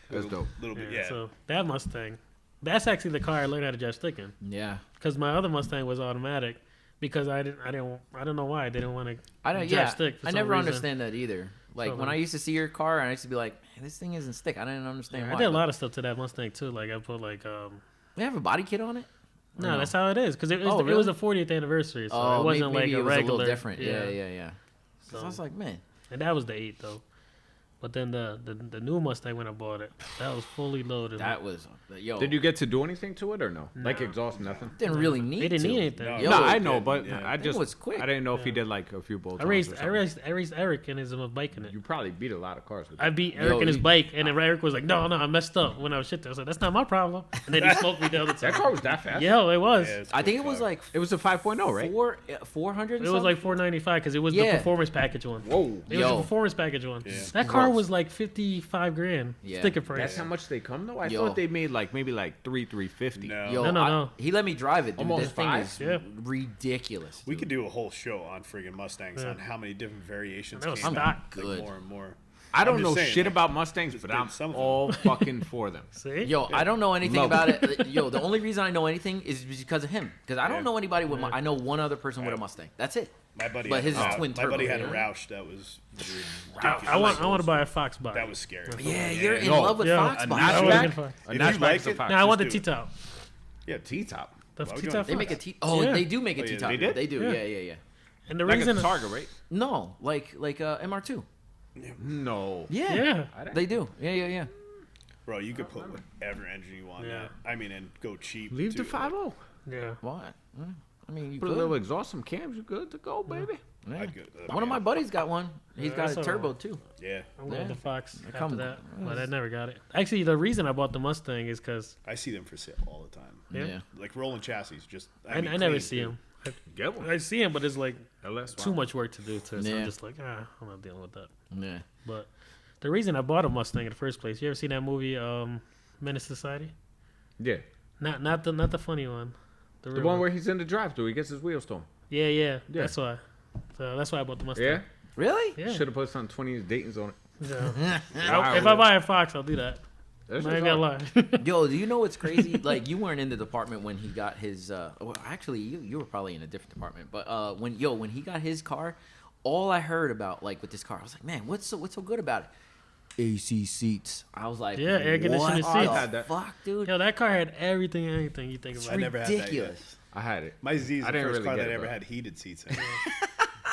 That's dope. Little bit, Yeah, yeah. So that Mustang, that's actually the car I learned how to drive stick in. Yeah. Because my other Mustang was automatic. Because I don't know why I didn't want to. I don't. drive Yeah. stick for I some never reason. understand that either. Like So, when I used to see your car, and I used to be like, man, this thing isn't stick. I didn't understand I why. did a but- lot of stuff to that Mustang too. Like I put like They have a body kit on it. no, no? that's how it is. Because it was Oh, it was really? the 40th anniversary, so Oh, it wasn't maybe like it a was regular. a little different. Yeah. So So, I was like, man, and that was the 8 though. But then the new Mustang when I bought it, that was fully loaded. that was yo. Did you get to do anything to it or no? Like No. exhaust, nothing? Didn't really need. They didn't to. need anything. No. Yo, No, it I know, did, but yeah. I That just was quick. I didn't know if he Yeah. did like a few bolts. I raced Eric in his bike in it. You probably beat a lot of cars with I that. beat Eric Yo, in his he- bike, and then Eric was like, "No, I messed up when I was shit there." I was like, "That's not my problem." And then he smoked me the other time. That car was that fast. Yeah, it was. Yeah, it's I think cool it was car. like It was a 5.0, right? 400. It was like $495 because it was the Yeah. performance package one. Whoa. It was Yo. the performance package one. Yeah. That car Gross. was like $55,000 Yeah. sticker price. That's how much they come though. I Yo. thought they made like maybe like 350. No. Yo, No. He let me drive it. Dude. Almost This thing 5? is Yeah. ridiculous. We dude. could do a whole show on friggin' Mustangs Yeah. on how many different variations That was came stock. out. Like, Good. more and more. I don't I'm know just saying, shit like, about Mustangs, just but take I'm some of them. all fucking for them. See? Yo, I don't know anything Love about it. Yo, the only reason I know anything is because of him. Because I don't Yeah. know anybody with. I know one other person with a Mustang. That's it. My buddy, But had his a, is twin my buddy turbo, had a yeah. Roush that was I want to buy a Fox body. that was scary. Yeah, you're in No. love with Yeah. Fox A bodies. I notchback? was looking for- A If you notchback's like a it, Fox. No, I want the Just do it. T-top. Yeah, T-top. The Why would you T-top want- They make a T. Oh, Yeah. they do make a Oh, yeah, T-top. they did? They do. Yeah. Yeah. And the Like reason a Targa, right? No, like MR2. No. Yeah. Yeah. They do. Yeah. Bro, you could put whatever engine you want Yeah. now. I mean, and go cheap. Leave too. the 5.0. Yeah. What? I mean, you Put a could. little exhaust, some cams, you're good to go, baby. Yeah. I'd go- One of my buddies got one. He's got that's a all turbo right. too. Yeah, I'm going Yeah. with the Fox after come- that, but I never got it. Actually, the reason I bought the Mustang is because I see them for sale all the time. Yeah. Like rolling chassis, just I mean, never clean, see too. him. Get one. I see him, but it's like LS. too much work to do to it. So Yeah. I'm just like, I'm not dealing with that. Yeah. But the reason I bought a Mustang in the first place, you ever seen that movie, Menace Society? Yeah. Not the funny one. The real one where he's in the drive-thru, he gets his wheels stolen. Yeah. That's why. So that's why I bought the Mustang. Yeah? Really? Yeah. Should have put some 20s Dayton's on it. Yeah. Wow. If I buy a Fox, I'll do that. That's I ain't what's gonna up. lie. Yo, do you know what's crazy? Like, you weren't in the department when he got his. Well, actually, you were probably in a different department. But when he got his car, all I heard about like with this car, I was like, man, what's so good about it? AC seats. I was like, Yeah, air conditioning what seats. the I had that. fuck, dude? Yo, that car had everything you think about. I never had that yet. Ridiculous. I had it. My Z is I the didn't first really car get that it, ever bro. had heated seats in it.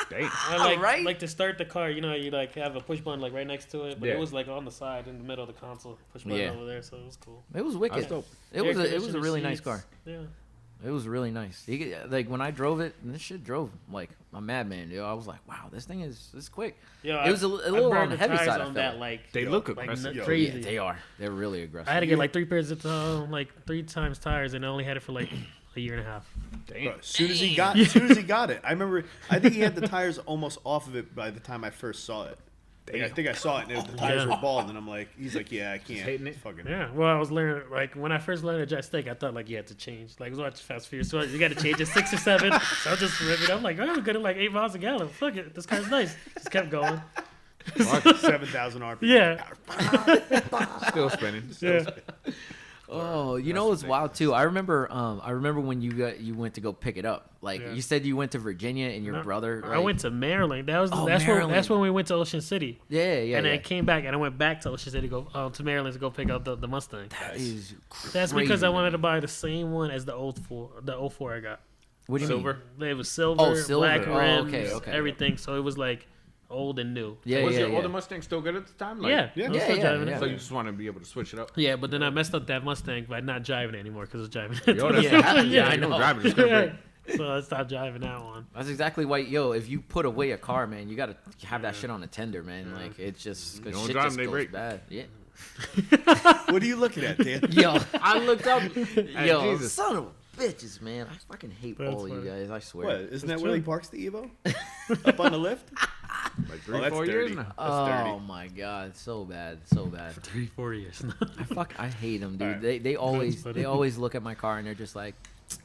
Damn. I right? like to start the car, you know, you like have a push button like right next to it, but Yeah. it was like on the side in the middle of the console, push button Yeah. over there, so it was cool. It was wicked. That's dope. It was Air a conditioning really nice seats. car. Yeah. It was really nice. Like when I drove it, and this shit drove like a madman. Yo, I was like, wow, this thing is quick. Yo, It was a little burned on the the heavy tires side, I on felt that like. like They look like aggressive. nut Yo, crazy. They are. They're really aggressive. I had to get like 3 pairs of like 3 times tires, and I only had it for like a year and a half. Damn. Bro, as soon as he got it, I remember. I think he had the tires almost off of it by the time I first saw it. Like, I think I saw it, and the tires Yeah. were bald, and I'm like, he's like, yeah, I can't. hating it? Fucking. Yeah, well, I was learning like when I first learned to drive stick, I thought like you had to change. Like, I was watching Fast Furious, so you got to change it 6 or 7. So I just ripped it. I'm like, I'm good at like 8 miles a gallon. Fuck it, this car's nice. Just kept going. 7,000 RPM. Yeah, Still spinning. yeah. Oh, you know what's wild too? I remember when you went to go pick it up. Like Yeah. you said, you went to Virginia and your No, brother. I like- went to Maryland. That's Maryland. that's when we went to Ocean City. Yeah, yeah. And then yeah. I came back and I went back to Ocean City to go to Maryland to go pick up the Mustang. That is That's crazy because I to wanted me. to buy the same one as the 04 I got. What do you Silver. mean? It was silver, Oh, silver. black Oh, rims, okay. everything. So it was like old and new. Yeah, Was yeah, your yeah. older Mustang still good at the time? Like, Yeah, yeah. I was Yeah, still yeah, driving yeah. it. So you just want to be able to switch it up? Yeah, but then I messed up that Mustang by not driving it anymore because it was driving it. Yo, that's Yeah, what happens. yeah, Yeah, I I know. know. Driving is gonna break. So I stopped driving that one. That's exactly why, if you put away a car, man, you gotta have that shit on a tender, man. Like it's just, cause don't shit drive just them, they goes break. bad. Yeah. What are you looking at, Dan? Yo, I looked up. At yo, Jesus. son of bitches, man. I fucking hate That's all of you funny. guys. I swear. What? Isn't that It's where he true. parks the Evo? Up on the lift? Like 3 Oh, that's 4 years dirty. now. Oh dirty. my god, so bad, so bad. 3-4 years. I hate them, dude. Alright. They always funny. look at my car and they're just like,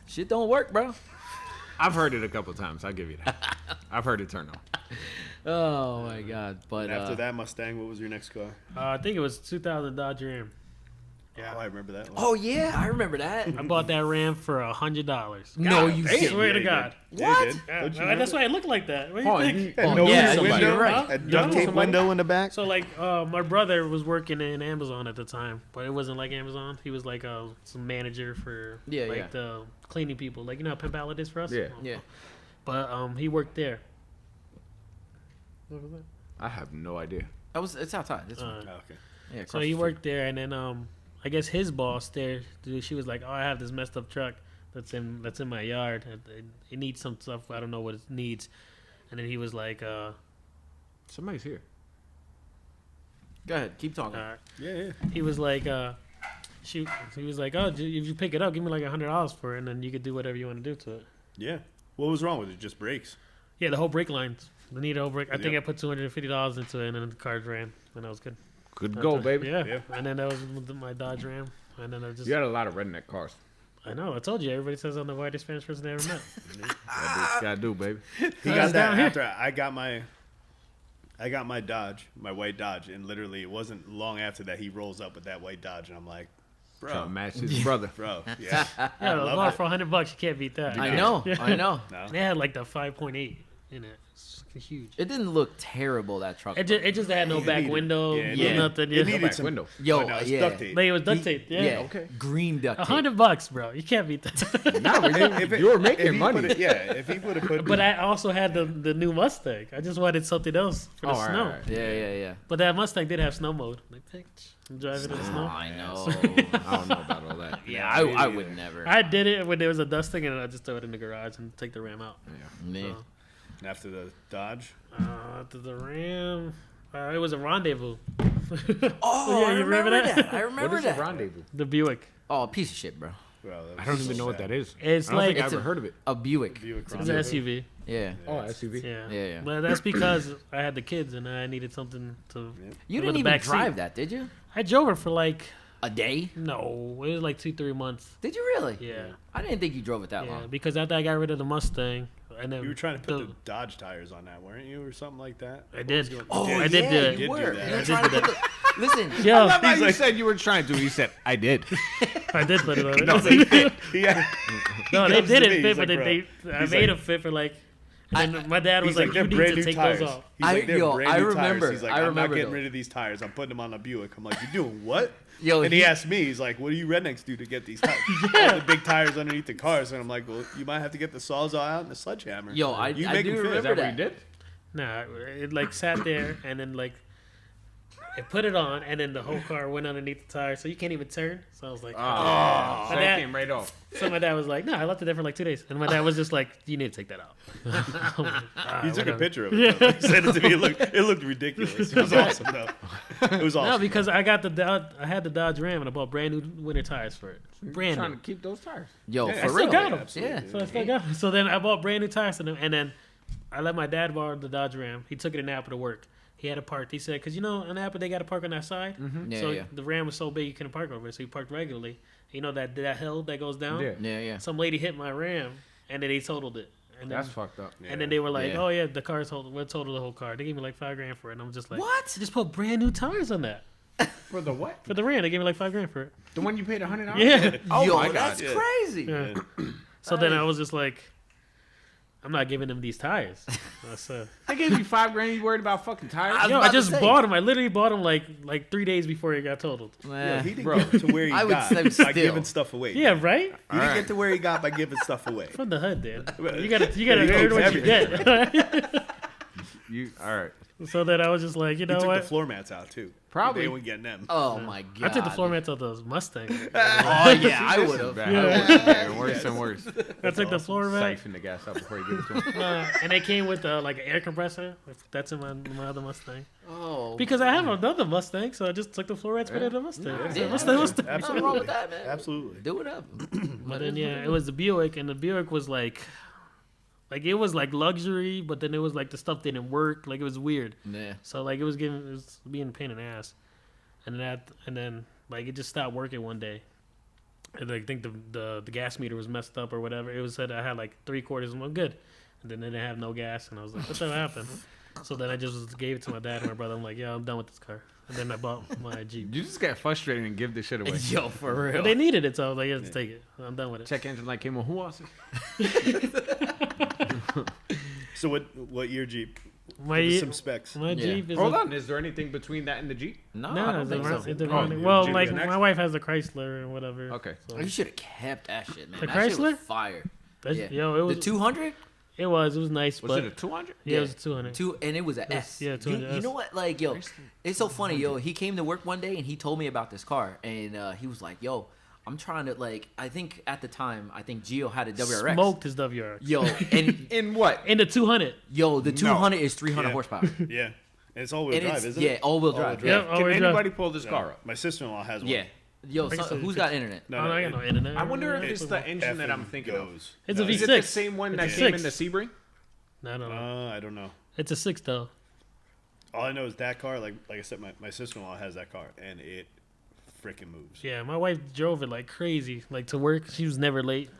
shit don't work, bro. I've heard it a couple times. I'll give you that. I've heard it turn on. Oh my god. But And after that Mustang, what was your next car? I think it was 2000 Dodge Ram. Yeah, I remember that one. oh yeah, I remember that. I bought that Ram for $100. No, you damn. did. Swear to you God. did. What? Yeah, you did. Yeah, Don't you that's remember? why it looked like that. What do you Oh, think? you- Had Oh, no yeah, window. you're right. A You duct know tape somebody? window in the back. So like, my brother was working in Amazon at the time, but it wasn't like Amazon. He was like some manager for Yeah, like yeah. the cleaning people. Like, you know how Pimp Ballad is for us? Yeah. Yeah. But he worked there. What was that? I have no idea. It's outside. It's Oh, okay. yeah, So he worked there, and then I guess his boss there, dude, she was like, "Oh, I have this messed up truck that's in my yard. It needs some stuff. I don't know what it needs." And then he was like, Somebody's here. Go ahead, keep talking. Yeah. he was like, he was like, "Oh, if you pick it up, give me like $100 for it, and then you could do whatever you want to do to it." Yeah. What was wrong with it? Just brakes. Yeah, the whole brake lines. The need a whole brake. I think I Yep. put $250 into it, and then the car ran, and that was good. Good go, baby. Yeah. Yeah. And then that was with my Dodge Ram, and then I just. You had a lot of redneck cars. I know. I told you. Everybody says I'm the whitest Spanish person they ever met. Gotta do, baby. He I got was that down here. after I got my Dodge, my white Dodge, and literally it wasn't long after that he rolls up with that white Dodge, and I'm like, Trying to bro, match his brother. yeah. Yeah, love well, it. for $100, you can't beat that. I know. Yeah. I know. No. They had like the 5.8 in it. It's fucking huge. It didn't look terrible, that truck. It just had no It back needed- window, yeah, it no needed- nothing. it Yeah. needed Back some window. Yo, but no, it's yeah. duct tape. Like, it was duct tape. Yeah. Okay. Green duct tape. $100, bro. You can't beat that. Nah, we didn't- If it- you were if making he money. put it- yeah, if he would have put. But I also had the new Mustang. I just wanted something else for the all right, snow. all right. Yeah. But that Mustang did have snow mode. Like, I'm driving in the Oh, snow. I know. I don't know about all that. Yeah, I would never. I did it when there was a dusting, and I just throw it in the garage and take the Ram out. Man. After the Dodge. To the Ram, it was a Rendezvous. Oh, Yeah, I you remember remember that. that? I What remember is a that. rendezvous? The Buick. Oh, a piece of shit, bro. Bro, that I don't was even so know what sad. that is. It's I don't like think I it's ever a- heard of it. A Buick. Buick it's an Rendezvous. SUV. Yeah. Oh, SUV. Yeah. Yeah. But that's because I had the kids and I needed something to. You with didn't the even back seat. drive that, did you? I drove it for like A day? no, it was like 2-3 months. Did you really? Yeah. I didn't think you drove it that Yeah, long. because after I got rid of the Mustang, and then You were trying to put the Dodge tires on that, weren't you, or something like that? I did. Oh, I did yeah, do it. you were. that. You were I trying did to do put the- Listen, I Yo, love how you said you were trying to. He said, I did. I did put it on. No, they fit. Yeah. No, they comes to didn't me, fit, he's but like, I He's made like- them fit for like. And then my dad was like, they're "You need brand to new take tires. those off." He's like, they're brand I new remember. tires. He's like, I I'm not remember getting those. rid of these tires. I'm putting them on the Buick. I'm like, you doing what? Yo, and he asked me, he's like, what do you rednecks do to get these tires? All the big tires underneath the cars. And I'm like, well, you might have to get the sawzall out and the sledgehammer. Yo, I you do make 'em fit. remember Is that what that. you did? Nah, it like sat there, and then like it put it on, and then the whole car went underneath the tire, so you can't even turn. So I was like, So My that dad- came right off. so my dad was like, "No, I left it there for like 2 days," and my dad was just like, "You need to take that out." I'm like, "Ah, He took a whatever." picture of it. Though. He sent it to me. It looked ridiculous. It was awesome, though. It was awesome. No, because I got I had the Dodge Ram, and I bought brand new winter tires for it. Brand Trying new. to keep those tires. Yo, Yeah, for I still real. got 'em. Absolutely. So I still got it. So then I bought brand new tires, and then I let my dad borrow the Dodge Ram. He took it in Napa to work. He had a park. He said, because in Napa they got to park on that side. Yeah, So yeah. the Ram was so big you couldn't park over it. So he parked regularly. You know that hill that goes down. Yeah. Yeah, yeah. Some lady hit my Ram, and then they totaled it. And then, That's fucked up. and then they were like, Yeah. "Oh yeah, the car's totaled. We'll total the whole car." They gave me like $5,000 for it, and I'm just like, What? Just put brand new tires on that For the what? for the Ram. They gave me like $5,000 for it. The one you paid $100? Yeah. Oh Yo, my God. that's Yeah. crazy. Yeah. So then I was just like, I'm not giving them these tires. I gave you $5,000. You worried about fucking tires? was I about to just say. bought them. I literally bought them like 3 days before it got totaled. Yeah, he didn't Bro. get to where he I would got say by still. giving stuff away. Yeah, right. He didn't get to where he got by giving stuff away. From the hood, dude. You Yeah, gotta he earn takes what you get. You all right? So then I was just like, you He know took the what? floor mats out too. Probably. They weren't getting them. Oh my god. I took the floor mats of those Mustang. Oh yeah, I would have. Bad. Worse and worse. I took the floor mat. Siphon the gas up before you give it to him. And they came with like an air compressor. That's in my other Mustang. Oh. Because I have another Mustang, so I just took the floor mats for the other Mustang. I said, Mustang. Nothing wrong with that, man. Absolutely. Do it up. But then it was the Buick, and the Buick was like it was like luxury, but then it was like the stuff didn't work. Like it was weird. Yeah. So like it was being a pain in the ass, and then like it just stopped working one day. And I think the gas meter was messed up or whatever. It was said I had like 3/4. I'm good, and then they didn't have no gas, and I was like, what the happened? So then I just gave it to my dad and my brother. I'm like, yeah, I'm done with this car. And then I bought my Jeep. You just get frustrated and give this shit away. Yo, for real. But they needed it, so I was like, yeah, just take it. I'm done with it. Check engine light came on. Who wants it? So what year Jeep? My Give us Jeep- some specs. My Yeah. Jeep is Hold a, on. Is there anything between that and the Jeep? No, I No, don't it's think so. it's a Oh, running. yeah, Well, Jeep like is next. my wife has a Chrysler or whatever. Okay. So You should have kept that shit, man. The That shit was Chrysler? fire. that's- Yeah. yo, it was The 200? it was nice, Was but it a 200? yeah, it was 200. And it was a It was- S. yeah, You 200S. know what? Like, yo, it's so funny, yo. He came to work one day and he told me about this car, and he was like, "Yo, I'm trying to like." I think at the time, Gio had a WRX. Smoked his WRX. Yo, and In what? In the 200. yo, the 200 is 300 Yeah. horsepower. Yeah. And it's all-wheel And drive, it's isn't it? all-wheel drive. drive. Yeah, Can always anybody pull this car up? My sister-in-law has one. Yeah. Yo, Like I said, who's got internet? No, Oh, I got no internet. I wonder if it's the engine that I'm effing thinking of. goes. It's a No, Is it V6. the same one that It's a came in six. the Sebring? No, no, no. I don't know. It's a 6 though. All I know is that car, like I said, my sister-in-law has that car, and it freaking moves. Yeah, my wife drove it like crazy, like to work. She was never late.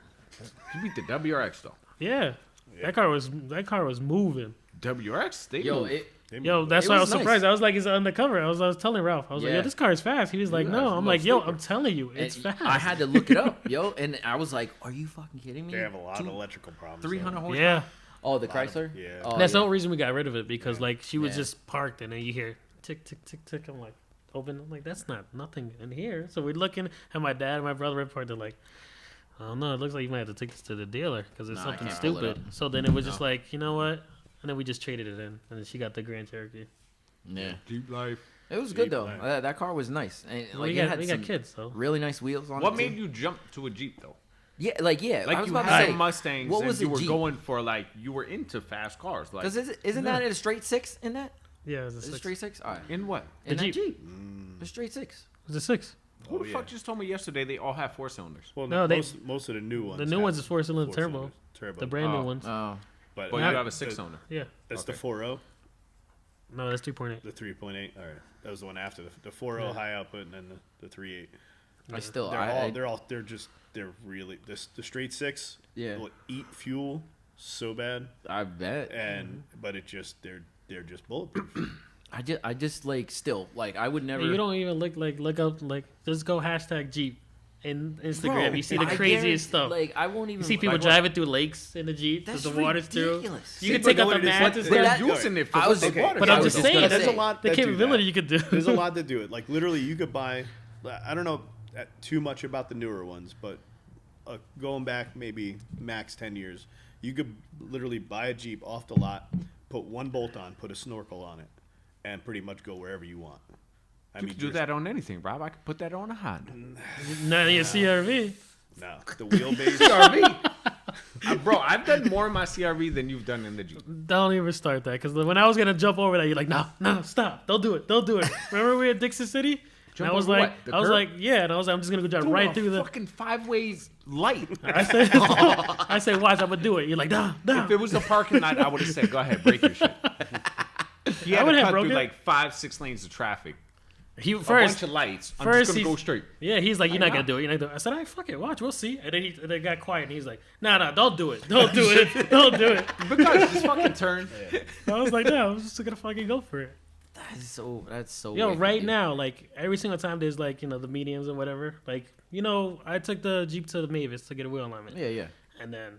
You beat the WRX though. Yeah, that car was moving. WRX? They Yo, move. They Yo, move. that's It why I was was surprised. nice. I was like, it's undercover. I was telling Ralph. I was like, Yeah. yo, this car is fast. He was like, You no. guys I'm no like, yo, sleeper. I'm telling you, it's And fast. I had to look it up, yo, and I was like, "Are you fucking kidding me?" They have a lot of Two- electrical problems. 300 horsepower. Yeah, Oh, the Lot of- Chrysler. yeah. Oh, that's yeah. the whole reason we got rid of it because like she was Yeah. just parked and then you hear tick tick tick tick. I'm like, open. I'm like, that's not nothing in here. So we're looking, and my dad and my brother reported like, I don't know. It looks like you might have to take this to the dealer because it's Nah, I something can't pull it stupid. So then it was just like, you know what? And then we just traded it in, and then she got the Grand Cherokee. Yeah, Jeep life. it was good Cheap, though. right. That car was nice, and Well, like we it got had we some got kids, so really nice wheels on What it. made too. you jump to a Jeep though? Yeah, like I Like was you about to had say, Mustangs what and was you the were Jeep? going for like you were into fast cars. Like Because isn't that a straight six in that? yeah, it was a Is it six. straight six? All right. in what? In The that Jeep. Jeep, a straight six. It was a 6. Who the Oh, fuck yeah. just told me yesterday they all have 4 cylinders? Well, No, they- most of the new ones. The new have ones is 4-cylinder turbo. four-cylinder turbo. The brand new Oh. ones. Oh, But But you Now- have a 6 cylinder. Yeah. that's Okay. the 4.0, No, that's 3.8. the 3.8. All right, that was the one after the 4.0 Yeah. high output, and then the 3.8. I still, They're really the straight six. Yeah. will eat fuel so bad, I bet. but it just they're just bulletproof. I just like still like I would never. You don't even look up just go hashtag Jeep in Instagram. Bro, you see the I craziest guarantee- stuff. Like I won't even. You see people like, driving through lakes in the Jeep. That's The water's through. ridiculous. You can See, take but out the what it is, mats and but stuff. They're using it for I was- what they okay. But I I'm was just just saying, gonna there's say. a lot the that do capability that. you could do. There's a lot to do it. Like literally, you could buy. I don't know too much about the newer ones, but going back maybe max 10 years, you could literally buy a Jeep off the lot, put one bolt on, put a snorkel on it, and pretty much go wherever you want. I You mean, can do that on anything, Rob. I could put that on a Honda. Not in your CRV. No, the wheelbase. CRV. Bro, I've done more in my CRV than you've done in the Jeep. Don't even start that. Because when I was going to jump over that, you're like, no, stop. Don't do it. Remember we were at Dixon City? And Jump I was over like, what? The curb? yeah. And I was like, I'm just going to go drive Dude, right a through the. fucking 5 ways light. I said, watch, I'm going to do it. You're like, no. If it was a parking lot, I would have said, go ahead, break your shit. He had I would to have cut broke through it. like 5-6 lanes of traffic. He A bunch first, of lights. I'm first just going to he's- go straight. yeah, he's like, you're not Why gonna not? do it. You're not gonna do it. I said, all right, fuck it, watch, we'll see. And then they got quiet, and he's like, nah, don't do it, don't do it, don't do it. Because just fucking turn. I was like, no, I'm just gonna fucking go for it. That's so. Yo, wicked, right dude. now, like every single time there's like the mediums and whatever. Like I took the Jeep to the Mavis to get a wheel alignment, Yeah. and then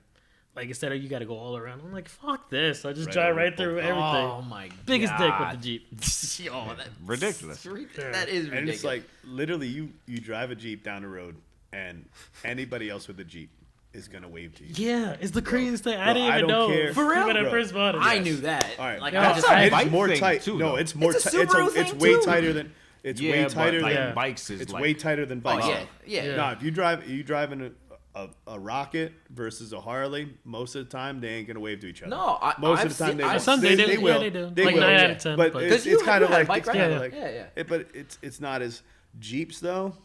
like instead of you got to go all around, I'm like, fuck this. I just Right drive over right the through bolt. everything. Oh my Biggest dick with God. the Jeep. Yo, that's Ridiculous. That is ridiculous. And it's like literally, you drive a Jeep down the road, and anybody else with a Jeep is gonna wave to you. Yeah, it's the craziest thing. I Bro, didn't I even don't know. care. For real? When I Bro, first bought it. I Yes. knew that. All right, Like Yeah. I just. That's a it's bike more thing, tight. too, No, though. it's more. It's a It's Subaru it's thing, way too. tighter than. It's Yeah, way but, tighter like, than bikes is It's like- way tighter than Oh bikes. yeah, yeah. Yeah. No, if you driving a Rocket versus a Harley, most of the time they ain't gonna wave to each other. No, most I've of the time seen- they I've will. Some they do. They Yeah, will. they do. They Like will. 9 out yeah. of 10, But but- it's you kind of had a like bike, it's right? kind Yeah. of like Yeah. but it's not as Jeeps though.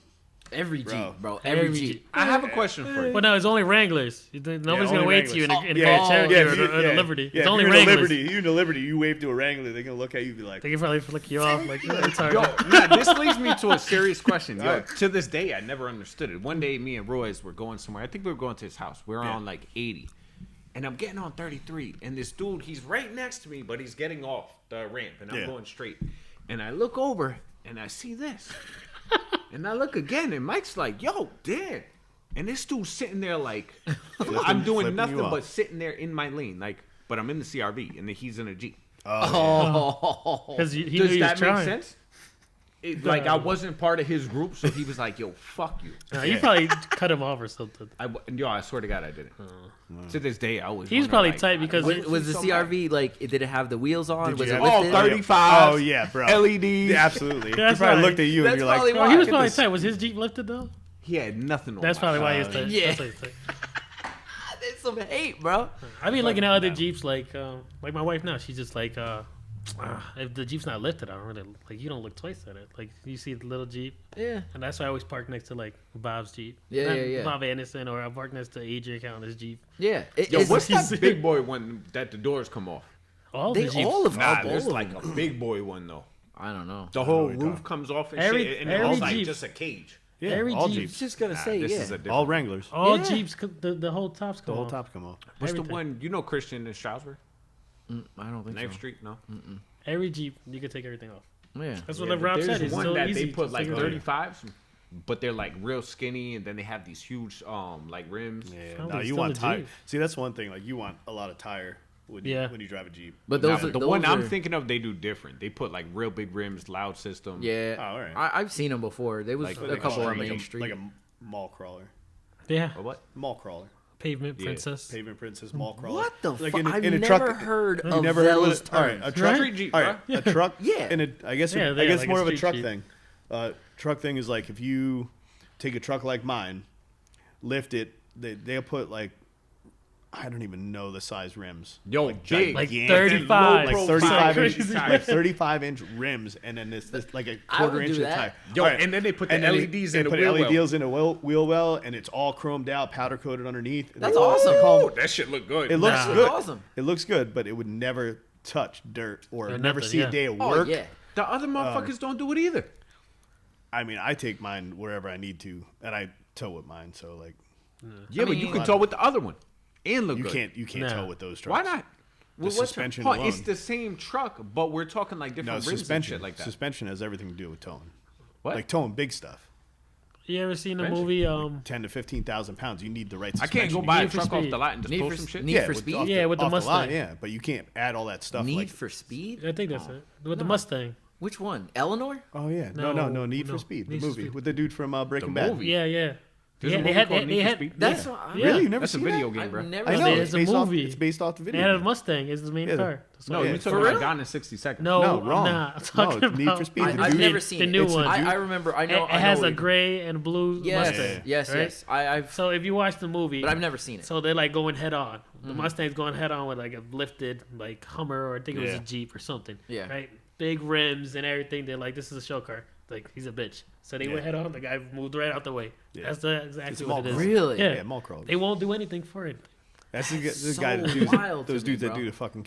Every Bro. Jeep, bro. Every Every Jeep. Jeep. I have a question for you. Well, no, it's only Wranglers. Nobody's only gonna wait to you in a, Wranglers. in a Yeah, Grand Cherokee or a Liberty. Yeah, It's only if you're in a Wranglers. Liberty. You're in a Liberty. You wave to a Wrangler, they're gonna look at you and be like, They can probably flick you off. Like, it's hard. Yo, nah, this leads me to a serious question. Yo, to this day, I never understood it. One day, me and Royce were going somewhere. I think we were going to his house. We were on like 80. And I'm getting on 33. And this dude, he's right next to me, but he's getting off the ramp. And I'm Yeah. going straight. And I look over, and I see this. And I look again, and Mike's like, yo, damn. And this dude's sitting there like, I'm doing flipping nothing you off. but sitting there in my lane. Like, but I'm in the CRV, and then he's in a Jeep. Oh, Because he knew Does he was that make trying. sense? Like I wasn't part of his group, so he was like, "Yo, fuck you." You probably cut him off or something. I swear to God, I didn't. To this day, I always. He was wonder, probably like, tight because was the CRV like? Did it have the wheels on? Did Was you it have- Oh, lifted? 35. oh yeah, bro, LEDs. Yeah, absolutely. He That's probably right. looked at you and That's you're like, probably Oh, why. he was Look at probably this. tight. Was his Jeep lifted though? He had nothing on. That's my probably why he side. was tight. Yeah. That's why he's tight. There's some hate, bro. I be looking at other Jeeps like my wife now. She's just like, if the Jeep's not lifted, I don't really like. You don't look twice at it. Like you see the little Jeep, Yeah. and that's why I always park next to like Bob's Jeep. Yeah, Not yeah, yeah. Bob Anderson, or I park next to Adrian Counter's Jeep. Yeah. Yo, It's- what's it's- that big boy one that the doors come off? All They the Jeeps. all of Nah, all there's of like them. a big boy one though. I don't know. The whole what you're roof talking comes off and Every- shit, and every it's like Jeep. just a cage. yeah, Every all Jeep. I Jeeps, was just gonna Nah, say, this yeah. is a different. all Wranglers, All Yeah. Jeeps, the whole tops the come whole off. tops come off. What's the everything. one? You know Christian in Stroudsburg, I don't think Knife so. Street? No. Every Jeep, you can take everything off. Yeah. That's Yeah, what but Rob there's said. It's one so that easy they put to like figure it out. 35s, but they're like real skinny, and then they have these huge like rims. Yeah, Probably no, you still want a tire. Jeep. See, that's one thing. Like you want a lot of tire when Yeah. you drive a Jeep. But Nah, those but are the those one I'm are- thinking of, they do different. They put like real big rims, loud system. Yeah. Oh, all right. I've seen them before. There was Like, a like couple a on street- Main Street. like a mall crawler, Yeah, Or what? mall crawler, pavement Yeah. princess. pavement princess, mall crawler. What the Like fuck? in a- I've in a never truck- heard You of never heard those of it? All right, terms. a truck. Street Jeep, all right, bro. a truck. Yeah. And I guess Yeah, I they- guess like more a of a street truck Jeep. thing. Truck thing is like if you take a truck like mine, lift it, they'll put like I don't even know the size rims. Yo, big. Like gigantic. 35. Like Low 35 inch, Crazy. like 35-inch rims, and then this like a I would quarter inch do of that. tire. Yo, All right. and then they put the And then LEDs they in the put wheel well. LEDs in a wheel well, and it's all chromed out, powder coated underneath. That's awesome. Oh, that shit look good. It looks Nah. good. Awesome. It looks good, but it would never touch dirt or never nothing, see yeah. a day of Oh work. yeah. The other motherfuckers don't do it either. I mean, I take mine wherever I need to, and I tow with mine. So like, Yeah, but mean- you can tow with the other one. and look You good. can't No. tow with those Why trucks. not? The suspension Huh, alone. it's the same truck, but we're talking like No, different rims and suspension. shit like that. Suspension has everything to do with towing. What? Like towing big stuff. You ever seen the Bench? movie? 10 to 15,000 pounds. You need the right I suspension. can't go buy a Need for truck off Speed. the lot and just Need pull for some shit. Need for with- Speed? off Yeah, with the off lot, Mustang. yeah, but you can't add all that stuff. Need like, for Speed? I think that's it. With the Mustang. Which one? Eleanor? oh yeah, no, Need for Speed, the Need for movie Speed. with the dude from Breaking Bad. movie? Yeah. There's a Yeah, movie called Need for Speed? That's Yeah. what Yeah. Really, you never That's a seen video that? game, I've bro. never I seen know it. It's a based off. movie. It's based off the They video. had a game. Mustang. It's the main Yeah. car. No, Yeah. you're For talking real? about Gone in 60 Seconds. No, No, wrong. Nah, I'm No, talking it's Need for about Speed. I've never seen the it. new It's a one. dude- I remember. I know. It I has know a what- gray and blue Yes, Mustang. yes, right? yes. I've. So if you watch the movie, But I've never seen it. so they're like going head on. The Mustang's going head on with like a lifted like Hummer, or I think it was Yeah. a Jeep or something. Yeah. Right. Big rims and everything. They're like, this is a show car. Like he's a bitch. So they Yeah. went head on. The guy moved right out the way. Yeah. That's exactly It's what it is. Really? Yeah. Yeah, mall crawlers. They won't do anything for it. That's the so guy that do wild those to me, dudes that bro. do the fucking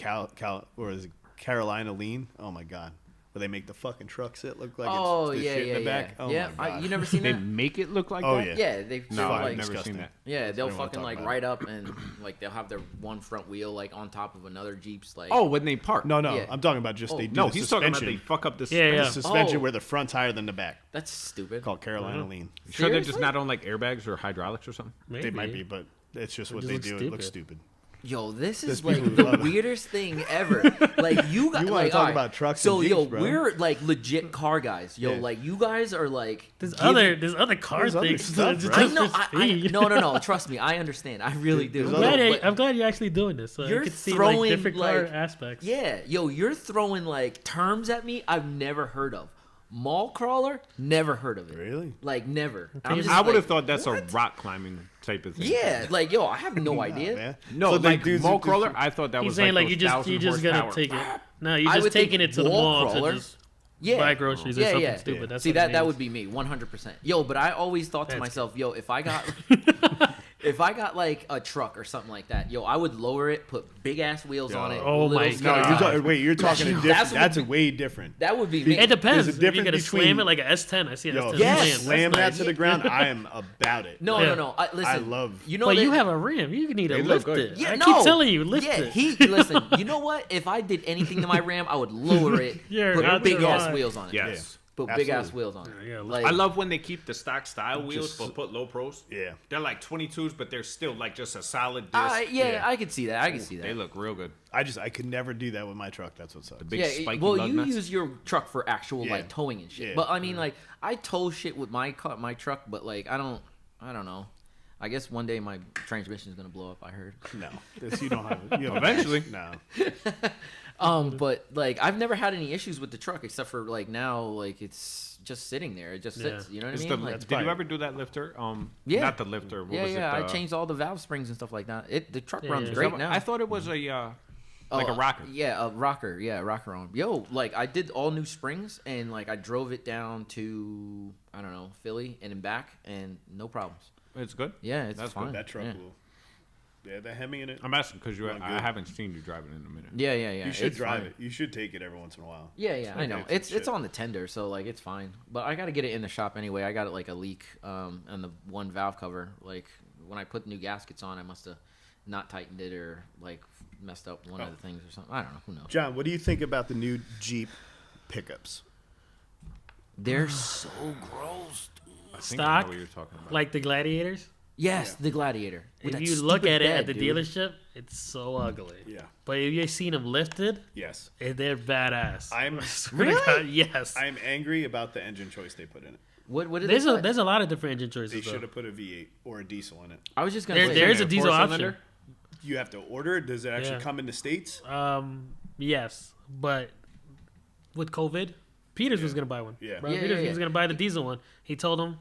or is it Carolina lean? Oh my god, where they make the fucking truck sit look like Oh it's the yeah, shit yeah, in the yeah. back. Oh yeah. my god, You never seen They that? make it look like Oh, that? yeah. Yeah, they No, like, I've never disgusting. seen that. yeah, they'll don't wanna fucking talk like about ride up and like they'll have their one front wheel like on top of another Jeep's like. Oh, when they park. No, Yeah. I'm talking about just they do No, the he's talking suspension. about they fuck up the Yeah, the yeah. suspension Oh. where the front's higher than the back. That's stupid. Called Carolina lean. You sure they're just Seriously? not on like airbags or hydraulics or something? Maybe. They might be, but it's just what just they looks do. It looks stupid. stupid. Yo, this is There's like people who the love it. weirdest thing ever. Like you got You wanna like talk alright, about trucks So and yo, Jeeps, bro. we're like legit car guys. Yo, Yeah. like you guys are like There's giving- other car There's other things. stuff, Just bro. I know. for I, speed. no. Trust me, I understand. I really do. There's I'm other- glad, But- I'm glad you're actually doing this. So You're you can see throwing, like different car like- aspects. Yeah, yo, you're throwing like terms at me I've never heard of. Mall crawler, never heard of it. Really? Like never. I I'm just I would have like, thought that's what? a rock climbing type of thing. Yeah, like yo, I have no Nah, idea. man. No, So the like dudes mall who- crawler, I thought that He's was saying like those you just 1,000 gonna horsepower. take it. No, you're I just would taking think it to the wall mall crawler. to just Yeah, buy groceries or something stupid. That's See what that it that means. would be me, 100%. Yo, but I always thought to That's myself, yo, if I got if I got like a truck or something like that, yo, I would lower it, put big ass wheels on it. Oh little my skinny No, God. you're tires. you're talking a That's different. what That's a would way different. That would be me. It depends. There's a If you difference gotta between- slam it like an S10, I see an Yo, S10. if Yes. you That's slam that nice. to the ground, I am about it. No, Yeah. no. Listen, I love- You know But that- you have a rim. You need to They lift look good. it. Yeah, I no. keep telling you, lift yeah, it. listen. You know what? If I did anything to my Ram, I would lower it, You're put out big there ass on. wheels on it. Yes. Put big ass Absolutely. wheels on it. Yeah, Like, I love when they keep the stock style wheels Just- but put low pros. Yeah. They're like 22s, but they're still like just a solid disc. yeah, I could see that. I could see that. They look real good. I could never do that with my truck. That's what sucks. Big Yeah, spiky well, lug you nuts. use your truck for actual Yeah. like towing and shit. Yeah. But I mean, like, I tow shit with my truck, but like, I don't know. I guess one day my transmission is gonna blow up. I heard. No, you don't have it. You have Eventually. No. But like, I've never had any issues with the truck except for like now, like it's just sitting there. It just sits. Yeah. You know what Is I the- mean? Like, did fine. you ever do that lifter? Yeah. Not the lifter. What yeah, was yeah. it? I changed all the valve springs and stuff like that. The truck Yeah, runs yeah. great now. I thought it was a like a rocker. Yeah, a rocker. Yeah, rocker on. Yo, like I did all new springs and like I drove it down to I don't know Philly and then back and no problems. It's good. Yeah, it's That's fine. good. That truck Yeah. will. Yeah, the Hemi in it. I'm asking because Going I good. haven't seen you drive it in a minute. Yeah, yeah, yeah. You should it's drive fine. it. You should take it every once in a while. Yeah, I know. okay, It's shit. on the tender, so like it's fine. But I got to get it in the shop anyway. I got it like a leak on the one valve cover. Like when I put new gaskets on, I must have not tightened it or like messed up one of the things or something. I don't know. Who knows? John, what do you think about the new Jeep pickups? They're so gross. I think I know Stock, what you're talking about. like the Gladiators. Yes, the Gladiator. with If that you look stupid at it bed, at the dude. dealership, it's so ugly. Yeah. But if you've seen them lifted, Yes. they're badass. I'm I swear to Really? God, yes. I'm angry about the engine choice they put in it. What did There's they a put? there's a lot of different engine They choices. should Though. have put a V8 or a diesel in it. I was just gonna There, say there is a Four diesel option. cylinder? You have to order it. Does it actually Yeah. come in the States? Yes, but with COVID, Peters was gonna buy one. Yeah. Bro, Yeah, Peters yeah, was yeah. gonna buy the diesel one. He told me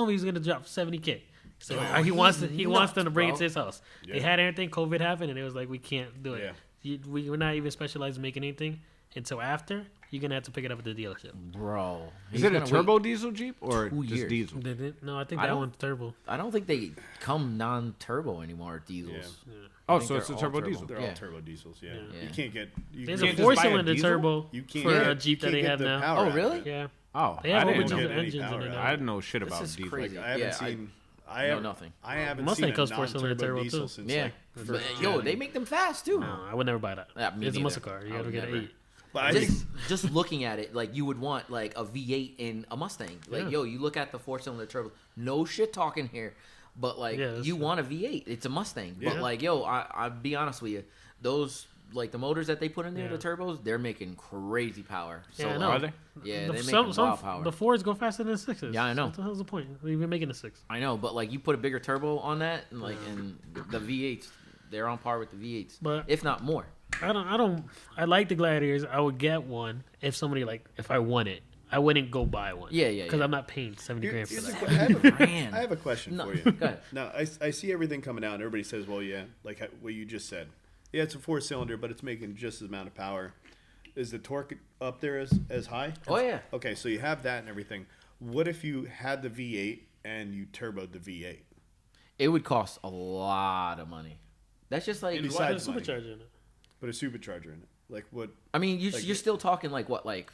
he was gonna drop $70K. So he he's wants nuts, them to bring it bro. to his house. They Yeah. had everything. COVID happened, and it was like we can't do it. Yeah. We're not even specialized in making anything until after. You're gonna have to pick it up at the dealership. Bro. Is he's it a gonna turbo wait. diesel Jeep or 2 just years. diesel? No, I think I that don't- one's turbo. I don't think they come non-turbo anymore. Diesels. Yeah. Oh, think so it's a they're all turbo turbo. diesel. They're Yeah. all turbo diesels. Yeah. Yeah. You can't get. You There's can't a just buy a 4-cylinder diesel? turbo You can't for get- a Jeep that can't they get have the now. power Oh, out of really? it. Yeah, Oh, they have I a didn't bunch know of get any engines in power it out. now. I didn't know shit This about is diesel. crazy. Like, I haven't Yeah, seen. nothing. I haven't Mustang seen a comes four-cylinder non-turbo turbo, diesel too. since Yeah. like But, first yo, gen. they make them fast too. No, I would never buy that. Yeah, me It's a neither. muscle car. You I gotta would get never. an 8. But I think Just looking at it, like you would want like a V8 in a Mustang. Like, Yeah. yo, you look at the 4-cylinder turbo. No shit talking here, but like Yeah, that's you true. want a V8. It's a Mustang. But Yeah. like, yo, I'll be honest with you, those like the motors that they put in there, Yeah. the turbos, they're making crazy power. So, Yeah, I know. like, Are they? Yeah, The- they make some, wild power. The Fords go faster than the 6s. Yeah, I know. What the hell's the point? Even making the 6. I know, but like you put a bigger turbo on that, and like and the V8s, they're on par with the V8s, But if not more. I like the Gladiators. I would get one if somebody if I want it. I wouldn't go buy one. Yeah, yeah, Because yeah. I'm not paying 70 grand for here's that. a que- I have a- Man. I have a question No, for you. go ahead. Now, I see everything coming out, and everybody says, well, yeah, like what you just said. Yeah, it's a 4-cylinder, but it's making just as amount of power. Is the torque up there as high? Oh, yeah. Okay, so you have that and everything. What if you had the V8 and you turboed the V8? It would cost a lot of money. That's just like Besides There's a money. supercharger in it. But a supercharger in it. Like what? I mean, Like- you're still talking like what, like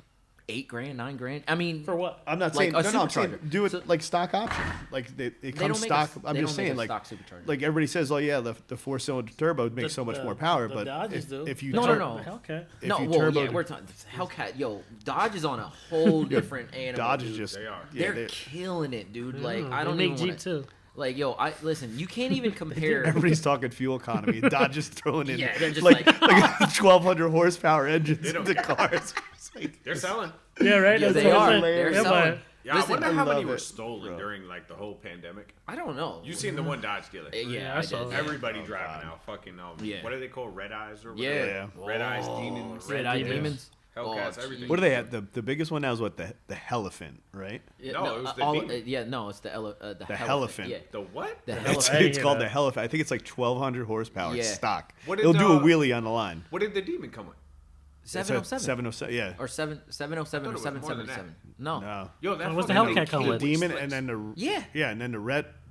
$8 grand, $9 grand. I mean, For what? I'm not Like saying a no, I'm saying supercharger. do it So- like stock option. Like it they comes don't make stock. A, I'm they just don't make saying a like stock supercharger. like everybody says, oh yeah, the 4-cylinder turbo makes so much more power, the but Dodges do. if you No, tur- no. The Hellcat. if no, you well, turbo yeah, we're talking Hellcat. Yo, Dodge is on a whole different animal. Dodge is dude. just They are. yeah, They're killing it, dude. Like Yeah, I don't they make even Jeep wanna, too. Like, yo, I listen. You can't even compare. everybody's talking fuel economy. Dodge is throwing in Yeah, they're just like like, 1,200 horsepower engines They don't- into cars. It's like, They're selling. Yeah, right? Yeah, That's they what I'm are. saying. They're Yeah, selling. but- Yeah, Listen, I wonder I how many love were it, stolen bro. during like the whole pandemic. I don't know. You seen the one Dodge dealer? Yeah, I I saw did. that. Everybody Oh, driving God. now. Fucking Yeah. What are they called? Red eyes or Yeah. whatever? Yeah. Red eyes, demons, Red Eye Demons. Demons. Hellcats, Oh, everything. what do they have? The biggest one now is what the Helephant, right? Yeah, No, it was the all, Demon. yeah, no, it's the The Helephant. Helephant. Yeah, The what? the I It's, Helephant. didn't it's hear called that. the Helephant. I think it's like 1,200 horsepower. It's Yeah. stock. What did It'll do a the- wheelie on the line. What did the demon come with? 707 707. Yeah. or 707 or I thought it was more than 777. No. No. Yo, that what's the fucking Hellcat come came with? The demon slicks. and then the Yeah. and then the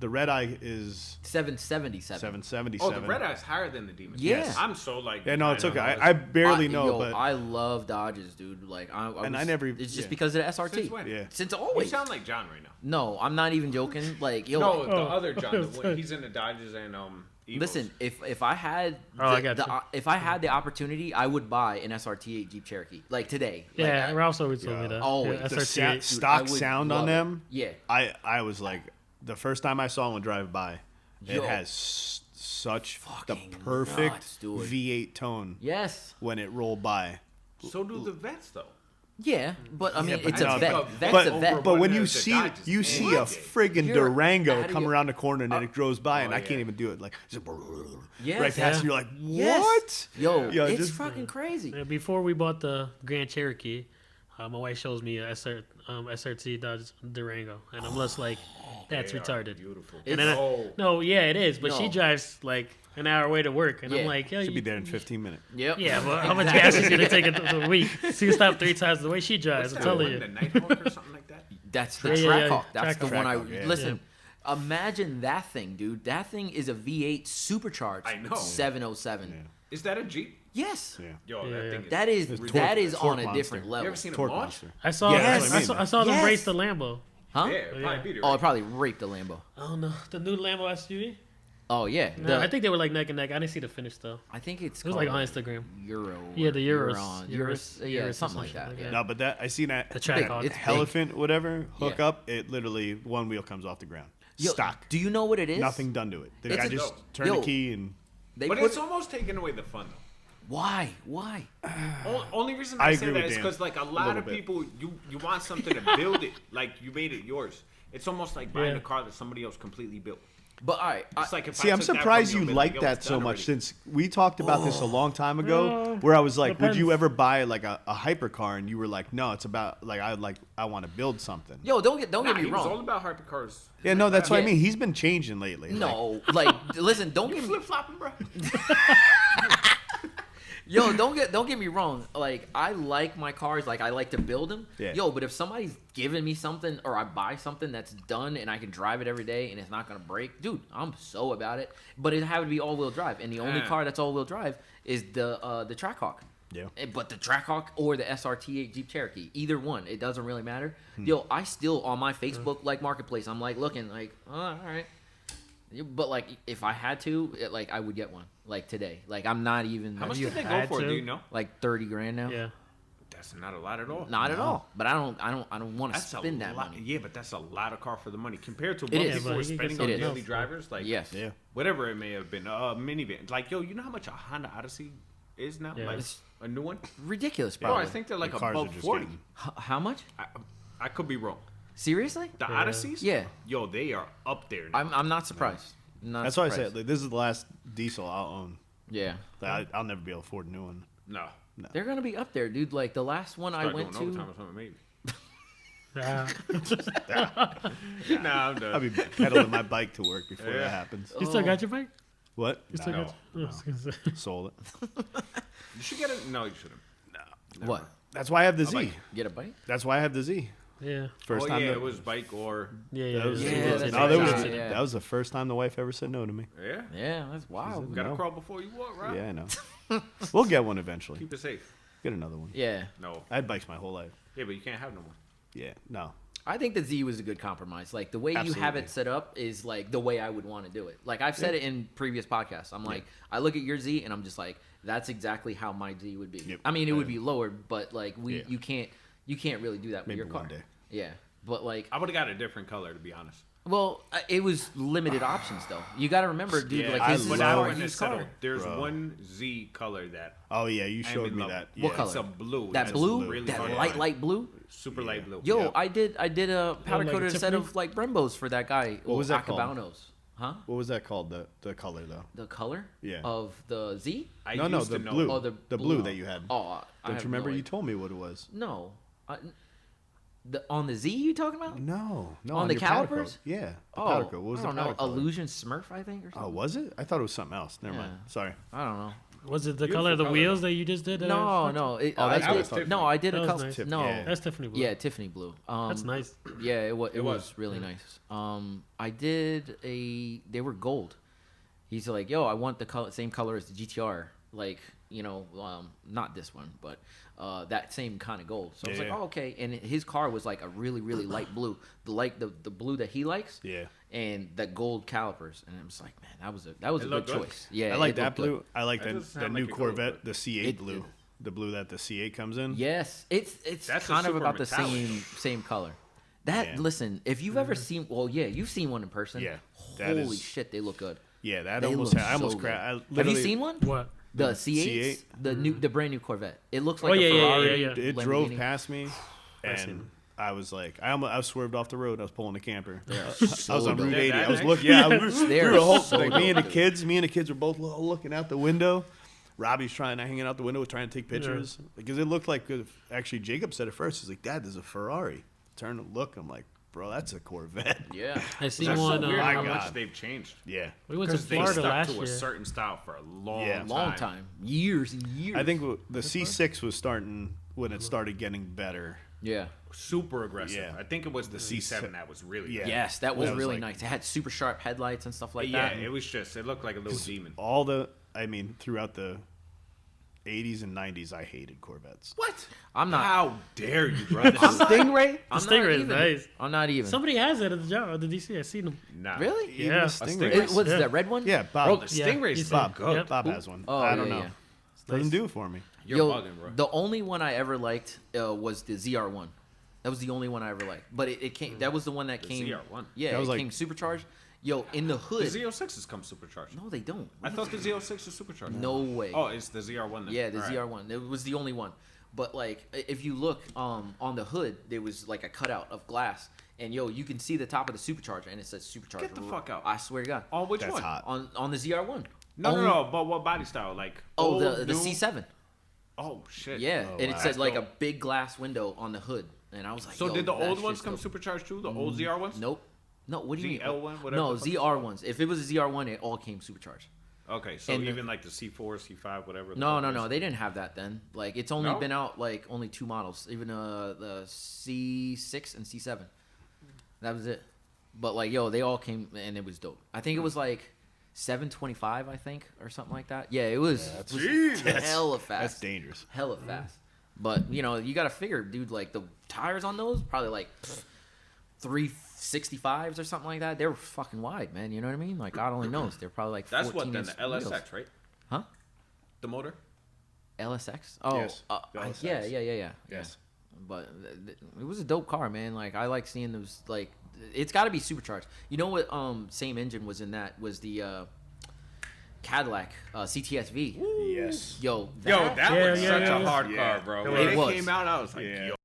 red eye is 777. 777. Oh, the red eye's higher than the demon. Yeah. Yes. I'm so like. Yeah, no, it's behind okay. on I those. barely know, yo, but I love Dodges, dude. Like I And I was- never- It's just yeah. because of the SRT. Since when? yeah. Since You always. sound like John right now. No, I'm not even joking. Like yo, No, the Oh. other John. The one, he's in the Dodgers and Evos. listen. If I had I got you. if I had the opportunity, I would buy an SRT8 Jeep Cherokee. Like today. Like, Yeah, I- Ralph always told me that. Always. Yeah, The the SRT8. stock I would sound on love it. them. Yeah. I was like, the first time I saw one drive by, Yo. it has such the Fucking perfect nuts, dude. V8 tone Yes. when it rolled by. So do the vets though. Yeah, but I mean, but it's I a know, vet. but- Vet's but, a vet. but when One you of the see Dodges you and see a Dodges. friggin' You're Durango outta come your- around the corner and then it goes by and I yeah. can't even do it. Like just Yes. right past Yeah. you, you're like, Yes. what? Yo, it's just- fucking crazy. Yeah, before we bought the Grand Cherokee, my wife shows me a SRT Dodge Durango, and I'm just like, that's They are retarded. Beautiful. It's- And then Oh. no, yeah, it is, but she No. drives like an hour away to work, and Yeah. I'm like, yo, Should be you, there in 15 minutes. Yep. yeah, but how much gas is gonna take a week? So you stop 3 times the way she drives. What's I'm that telling one? you. The Nighthawk or something like that? That's the Yeah, yeah, track yeah. hawk. That's the Trackhawk. one I Trackhawk, yeah. listen. Imagine that thing, dude. That thing is a V8 supercharged. I know. 707. Yeah. Is that a Jeep? Yes. Yeah. Yo, Yeah. that thing is. That is It's torque- that is torque on a monster. different You level. ever seen a Torque launch? monster. I saw, Yeah, that's what I mean. I saw them Yes. race the Lambo. Huh? Yeah, it probably beat it. Oh, right? it probably raped the Lambo. Oh no, the new Lambo SUV. Oh yeah. No, I think they were like neck and neck. I didn't see the finish though. I think it's It was like called on Instagram. Euro. Yeah, the Euros. Euros. Yeah, Euros, something like that. Yeah. No, but that I seen that The track hawk. It's big. elephant whatever hook Yeah. up. It literally one wheel comes off the ground. Yo, Stock. Do you know what it is? Nothing done to it. The It's guy a- just Yo. turned the key and They But put it's almost taking away the fun though. why? Why? Only reason I I, agree say with that is Dan. because like a lot little of bit. people, you want something to build it, like you made it yours. It's almost like buying Yeah. a car that somebody else completely built. But all right. It's like if see. I I'm took that surprised from you and like yo, that it's so done much already. since we talked about this a long time ago. Where I was like, would you depends. ever buy like a hypercar? And you were like, no, it's about like I want to build something. Yo, don't get Nah, me he was all wrong. about hypercars. Yeah, no, that's what I Yeah. mean. He's been changing lately. Like, No, like listen, don't You get me flip flopping, bro. Yo, don't get me wrong. Like I like my cars, like I like to build them. Yeah. Yo, but if somebody's giving me something or I buy something that's done and I can drive it every day and it's not gonna break, dude, I'm so about it. But it had to be all-wheel drive, and the only Yeah. car that's all-wheel drive is the Trackhawk. Yeah. But the Trackhawk or the SRT8 Jeep Cherokee, either one, it doesn't really matter. Yo, I still on my Facebook like marketplace, I'm like looking like, oh, all right. But like, if I had to, like, I would get one like today. Like, I'm not even. How much you did they go had for? to? Do you know? Like $30,000 now. Yeah. That's not a lot at all. Not at all. But I don't want to That's spend a that lot. money. Yeah, but that's a lot of car for the money compared to what It is. people Yeah, were but you spending get on something daily else. drivers. Like, Yes. Yeah. whatever it may have been, minivan. Like, yo, you know how much a Honda Odyssey is now? Yeah. Like a new one. Ridiculous, Bro, bro. I think they're like The cars above are just 40. getting- How much? I could be wrong. Seriously? The Yeah. Odysseys? Yeah. Yo, they are up there now. I'm not surprised. Not That's why I surprised. said like, this is the last diesel I'll own. Yeah. I'll never be able to afford a new one. No. They're gonna be up there, dude. Like the last one I Start went doing to. overtime or something, maybe. Yeah. Nah, I'm done. I'll be pedaling my bike to work before Yeah. that happens. You still got your bike? What? You still No, got your... I was gonna say. sold it. You should get it. No, you shouldn't. What? That's why I have the Z. bike. Get a bike? That's why I have the Z. Yeah. First Oh, time. yeah, that- it was bike or... Yeah, that was, Yeah, it was- that's no, right. that was Yeah. that was the first time the wife ever said no to me. Yeah. Yeah, that's wild. You gotta No. crawl before you walk, right? Yeah, I know. We'll get one eventually. Keep it safe. Get another one. Yeah. No. I had bikes my whole life. Yeah, but you can't have no more. Yeah, no. I think the Z was a good compromise. Like the way you have Absolutely. it set up is like the way I would want to do it. Like I've said it in previous podcasts. I'm like, I look at your Z and I'm just like, that's exactly how my Z would be. Yep. I mean, it would be lowered, but like Yeah. you can't really do that with Maybe your car. one day. Yeah, but like, I would have got a different color, to be honest. well, it was limited options though. You got to remember, dude. Yeah, like I his but is love- now a when it's used settled, car. there's Bro. one Z color that Oh yeah, you I'm showed in me love that. with. What Yeah. color? It's a blue. That That's blue, really that hard to light find. blue. Super light blue. Yo, Yep. I did a powder like a coated set Tiffany? of like Brembos for that guy. What was that called? Acabanos. Huh? What was that called? The color though. The color? Yeah. Of the Z? I No, used the to know blue. it. Oh, the blue that you had. Oh, I Don't have you remember? no You idea. told me what it was. No. On the Z you talking about? No, On the your powder calipers? coat. Yeah, the Oh, powder coat. What was I the don't know. powder color? Illusion Smurf, I think, or Oh, something. was it? I thought it was something else. Never mind. Yeah. Sorry. I don't know. Was it the Beautiful color of the color, wheels though. that you just did? No. Oh, that's I what did, it's Tiffany. no, I did That a was couple. nice. No, Yeah. That's Tiffany blue. yeah, Tiffany blue. That's nice. Yeah, it was. It was. really nice. I did a. They were gold. He's like, yo, I want the same color as the GTR. Like, not this one, but that same kind of gold. So I was like, Yeah. oh, okay. And his car was like a really, really light blue, the blue that he likes. Yeah. And the gold calipers, and I was like, man, that was a It good looked good. choice. Yeah, I like it that looked good. blue. I like That the doesn't sound new like it goes, Corvette, but- the C8 It- blue. The blue that the C8 comes in. Yes, it's That's a kind of super about the metallic. same color. That Yeah. listen, if you've ever seen, well, yeah, you've seen one in person. Yeah, that holy is- shit, they look good. Yeah, that They almost. look I almost so crashed. good. Have you seen one? What? The C8, C8? the brand new Corvette. It looks like Oh, a yeah, yeah, Ferrari. yeah, yeah. It drove Lamborghini. past me, I've seen it. and I was like, I swerved off the road. I was pulling a camper. I so was on dope. Route They're 80. that I was nice? looking. Yeah, They we are were whole, so like me and the dope. kids. Me and the kids were both looking out the window. Robbie's hanging out the window, trying to take pictures because it looked like. Actually, Jacob said it first. He's like, "Dad, there's a Ferrari." Turn and look. I'm like, "Bro, that's a Corvette." Yeah, I seen That's so one. weird my how God. much they've changed. Yeah, We went to Because they Florida stuck last to year. a certain style for a long Yeah. time. long time, years and years. I think the C6 was starting when it started getting better. Yeah. Super aggressive. Yeah. I think it was the C7 that was really Yeah. Yes, that was That was really like- nice. It had super sharp headlights and stuff like yeah, that. it was just, it looked like a little demon. Throughout the 80s and 90s, I hated Corvettes. What? I'm not. How dare you, brother? Stingray? I'm Stingray not is even. nice. I'm not even. Somebody has it at the job, at the DC. I seen them. Nah. Really? Even Yeah. the A Stingray. It was Yeah. that red one? Yeah, Bro, Bob. the Yeah, Stingray's he's still Bob. good. Yep. Bob has one. Oh, I don't yeah, know. yeah. Doesn't do it for me. You're bugging, bro. The only one I ever liked was the ZR1. That was the only one I ever liked. But it came. That was the one that The came. ZR1. Yeah, That was it like- came supercharged. Yo, in the The hood. Z06s come supercharged. No, they don't. I thought the Z06 was supercharged. No way. Oh, it's the ZR1 then. Yeah, the All right. ZR1. It was the only one. But like, if you look on the hood, there was like a cutout of glass, and yo, you can see the top of the supercharger, and it says supercharger. Get the fuck out. I swear to God. On which That's one? hot. On the ZR1. No, Only- no. But what body style? Like Oh, old, the new? C7. Oh shit. Yeah, Oh, and it wow. said like Dope. a big glass window on the hood, and I was like, So yo, did the that old ones shit's come dope. supercharged too? The old ZR ones? Nope. No, what do you mean? ZL1, whatever No, the fuck it's ZR ones. If it was a ZR1, it all came supercharged. Okay, so And- even like the C4, C5, whatever. the No, fuck no, it no. is. They didn't have that then. Like it's only No? been out like only 2 models, even the C6 and C7. That was it. But like, yo, they all came and it was dope. I think it was like 725, I think, or something like that. Yeah, it was, that's- hella fast. That's dangerous. Hella fast. But you know, you gotta figure, dude. Like the tires on those, probably like 365s or something like that. They were fucking wide, man. You know what I mean? Like God only knows. They're probably like That's 14 what then the wheels. LSX, right? Huh? The motor. LSX? Oh, Yes, the LSX. Yeah. Yes. Yeah. But it was a dope car, man. Like I like seeing those. Like it's got to be supercharged. You know what? Same engine was in that was the Cadillac CTSV. Yes. Yo, That was such a hard car, bro. It When it was. came out, I was like, yo.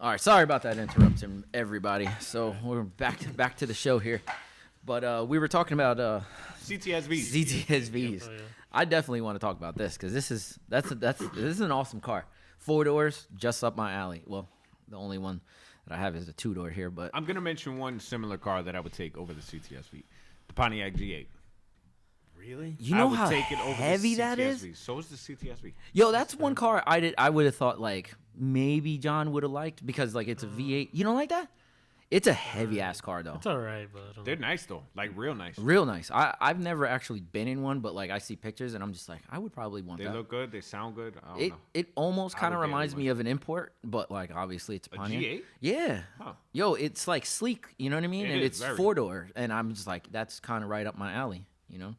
All right, sorry about that interruption, everybody. So we're back to the show here, but we were talking about CTSVs. CTSVs. Oh, yeah. I definitely want to talk about this because this is an awesome car. 4 doors, just up my alley. Well, the only one that I have is a 2-door here, but I'm gonna mention one similar car that I would take over the CTSV, the Pontiac G8. Really? you know I would how take it over heavy the CTSV. that is. So is the CTSV. Yo, that's one car I would have thought like maybe John would have liked because like it's a V8. You don't like that? It's a heavy ass car though. It's all right, but I don't They're nice though, like real nice. Real nice. I've never actually been in one, but like I see pictures and I'm just like I would probably want They that. look good. They sound good. I don't know. It almost I kind of would get reminds one. me of an import, but like obviously it's a Pontiac. G8? Yeah. Huh. Yo, it's like sleek, you know what I mean? It And is, it's very. 4-door, and I'm just like that's kind of right up my alley, you know.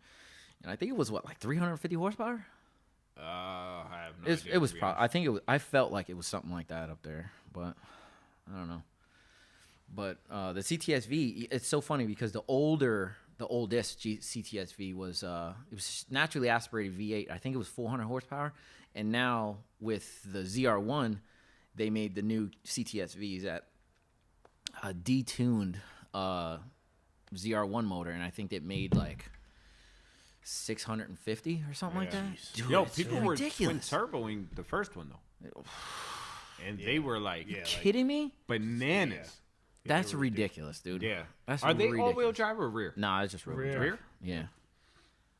And I think it was what like 350 horsepower. I have no idea. It was to be probably. I think it was. I felt like it was something like that up there, but I don't know. But the CTSV, it's so funny because the oldest CTSV was it was naturally aspirated V8. I think it was 400 horsepower, and now with the ZR1, they made the new CTSVs at a detuned ZR1 motor, and I think it made like 650 or something like that. Dude, Yo, it's people were twin ridiculous. turboing the first one though, and they were like Kidding me? bananas. That's ridiculous, dude. Yeah. That's Are they ridiculous. all-wheel drive or rear? Nah, it's just rear. Rear. Drive. Yeah.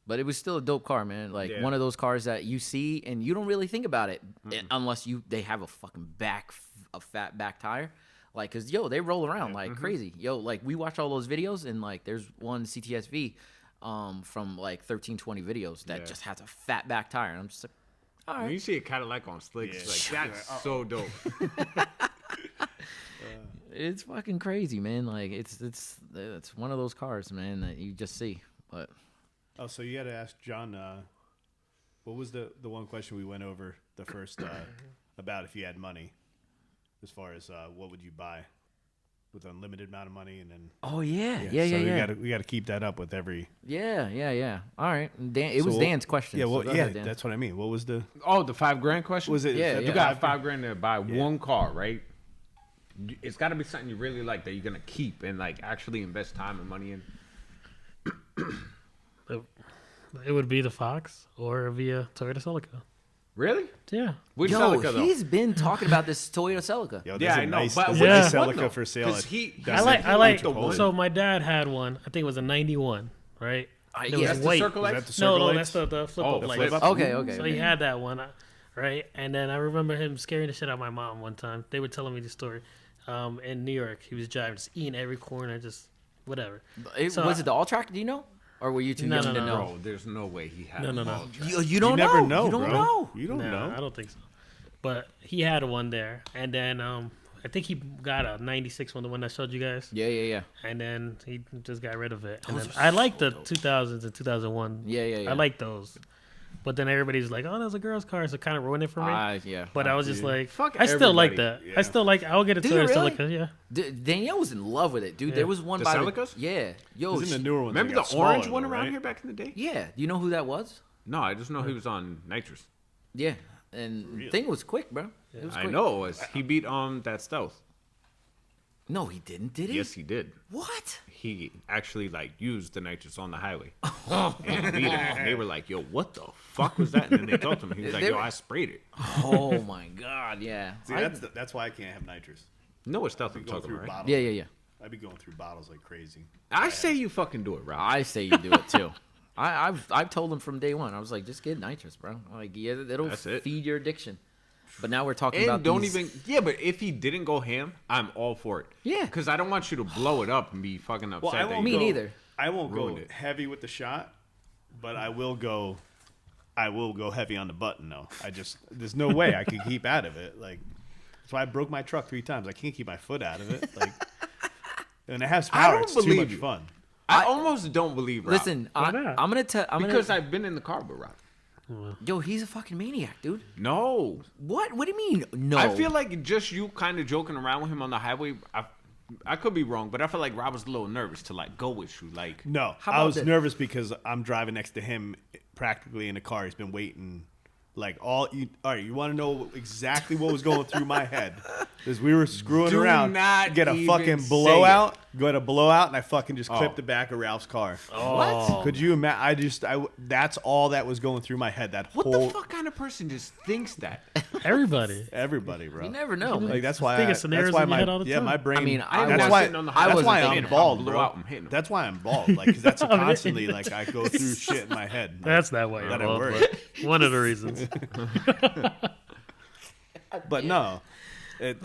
But it was still a dope car, man. Like Yeah. one of those cars that you see and you don't really think about it unless they have a fucking fat back tire. Like, cause yo, they roll around like crazy. Yo, like we watch all those videos and like there's one CTSV from like 1320 videos that just has a fat back tire. And I'm just like, all When right. you see a Cadillac on slicks, it's like that's so dope. It's fucking crazy, man. Like it's one of those cars, man, that you just see. But Oh, so you had to ask John. What was the one question we went over the first about if you had money, as far as what would you buy with unlimited amount of money, and then oh yeah. We got to keep that up with every. Yeah. All right. Dan, it was So Dan's question. Yeah, so well, go yeah, ahead, Dan. that's what I mean. What was the? Oh, the $5,000 question. Was it? Yeah, is that yeah. You the got $5,000? $5,000 to buy one car, right? It's got to be something you really like that you're gonna keep and like actually invest time and money in. It would be the Fox or via Toyota Celica. Really? Yeah. Which Yo, Celica though? he's been talking about this Toyota Celica. Yo, Yeah, there's I a know, nice, but there's which a nice one, Celica though? for sale. 'Cause he- That's I like. the one. So my dad had one. I think it was a '91, right? It yeah, was that's the white. Circle Is Lights? that the No, Circle no, Lights? that's the flip Oh, up the light. flip up? Okay. So he had that one, right? And then I remember him scaring the shit out of my mom one time. They were telling me the story. In New York, he was driving, just eating every corner, just whatever. So Was it the all track? Do you know, or were you too No, young no, to no. know? Bro, there's no way he had. No, no, a no. ball track. You don't You never know, You don't bro. know. You don't No, know. I don't think so. But he had one there, and then I think he got a '96 one, the one I showed you guys, Yeah. and then he just got rid of it. And Those then are I like so the dope. 2000s and 2001. Yeah. I like those. But then everybody's like, "Oh, that's a girl's car," so it kind of ruined it for me. Yeah. But I was just like, Fuck I still like that. everybody. I still like. I'll get a Do you Toyota really? Celica. Yeah. Danielle was in love with it, dude. Yeah. There was one The by Celicas? Yeah. Yo, Isn't the newer ones? Remember that got the orange smaller, one though, around right? here back in the day? yeah. Do you know who that was? No, I just know he was on nitrous. Yeah. And thing was quick, bro. It was I quick. know it was. He beat that stealth. No, he didn't. Did he? Yes, he did. What? He actually like used the nitrous on the highway and beat him. And they were like, "Yo, what the fuck was that?" And then they told him, he was like, They "Yo, were- I sprayed it." Oh my god. Yeah. See, that's why I can't have nitrous. No, it's stealth I'd I'm be going talking through about, right? bottles. Yeah. I'd be going through bottles like crazy. I say you fucking do it, Rob. I say you do it too. I've told him from day one. I was like, just get nitrous, bro. Like, yeah, it'll That's it. feed your addiction. But now we're talking And about don't these- even but if he didn't go ham, I'm all for it. Yeah. Because I don't want you to blow it up and be fucking upset. Well, I that won't you Me go, neither. I won't go Ruined it. heavy with the shot, but I will go. I will go heavy on the button though. There's no way I can keep out of it. Like that's why I broke my truck 3 times. I can't keep my foot out of it. Like, and it has power. It's too much fun. I almost don't believe Rob. Listen, I'm gonna tell because I've been in the car with Rob. Yo, he's a fucking maniac, dude. No. What? What do you mean? No. I feel like just you kind of joking around with him on the highway. I could be wrong, but I feel like Rob was a little nervous to like go with you. Like, no, I was nervous because I'm driving next to him, practically in a car. He's been waiting. Like all right, you want to know exactly what was going through my head? Because we were screwing around, get a fucking blowout, and I fucking just clipped the back of Ralph's car. Oh. What? Could you imagine? That's all that was going through my head. What the fuck kind of person just thinks that? Everybody, bro. You never know. Like that's why. That's why my brain. I mean, that's why I'm bald, bro. That's why I'm bald. Like, because that's constantly like I go through shit in my head. That's that way. That at work. One of the reasons. But no,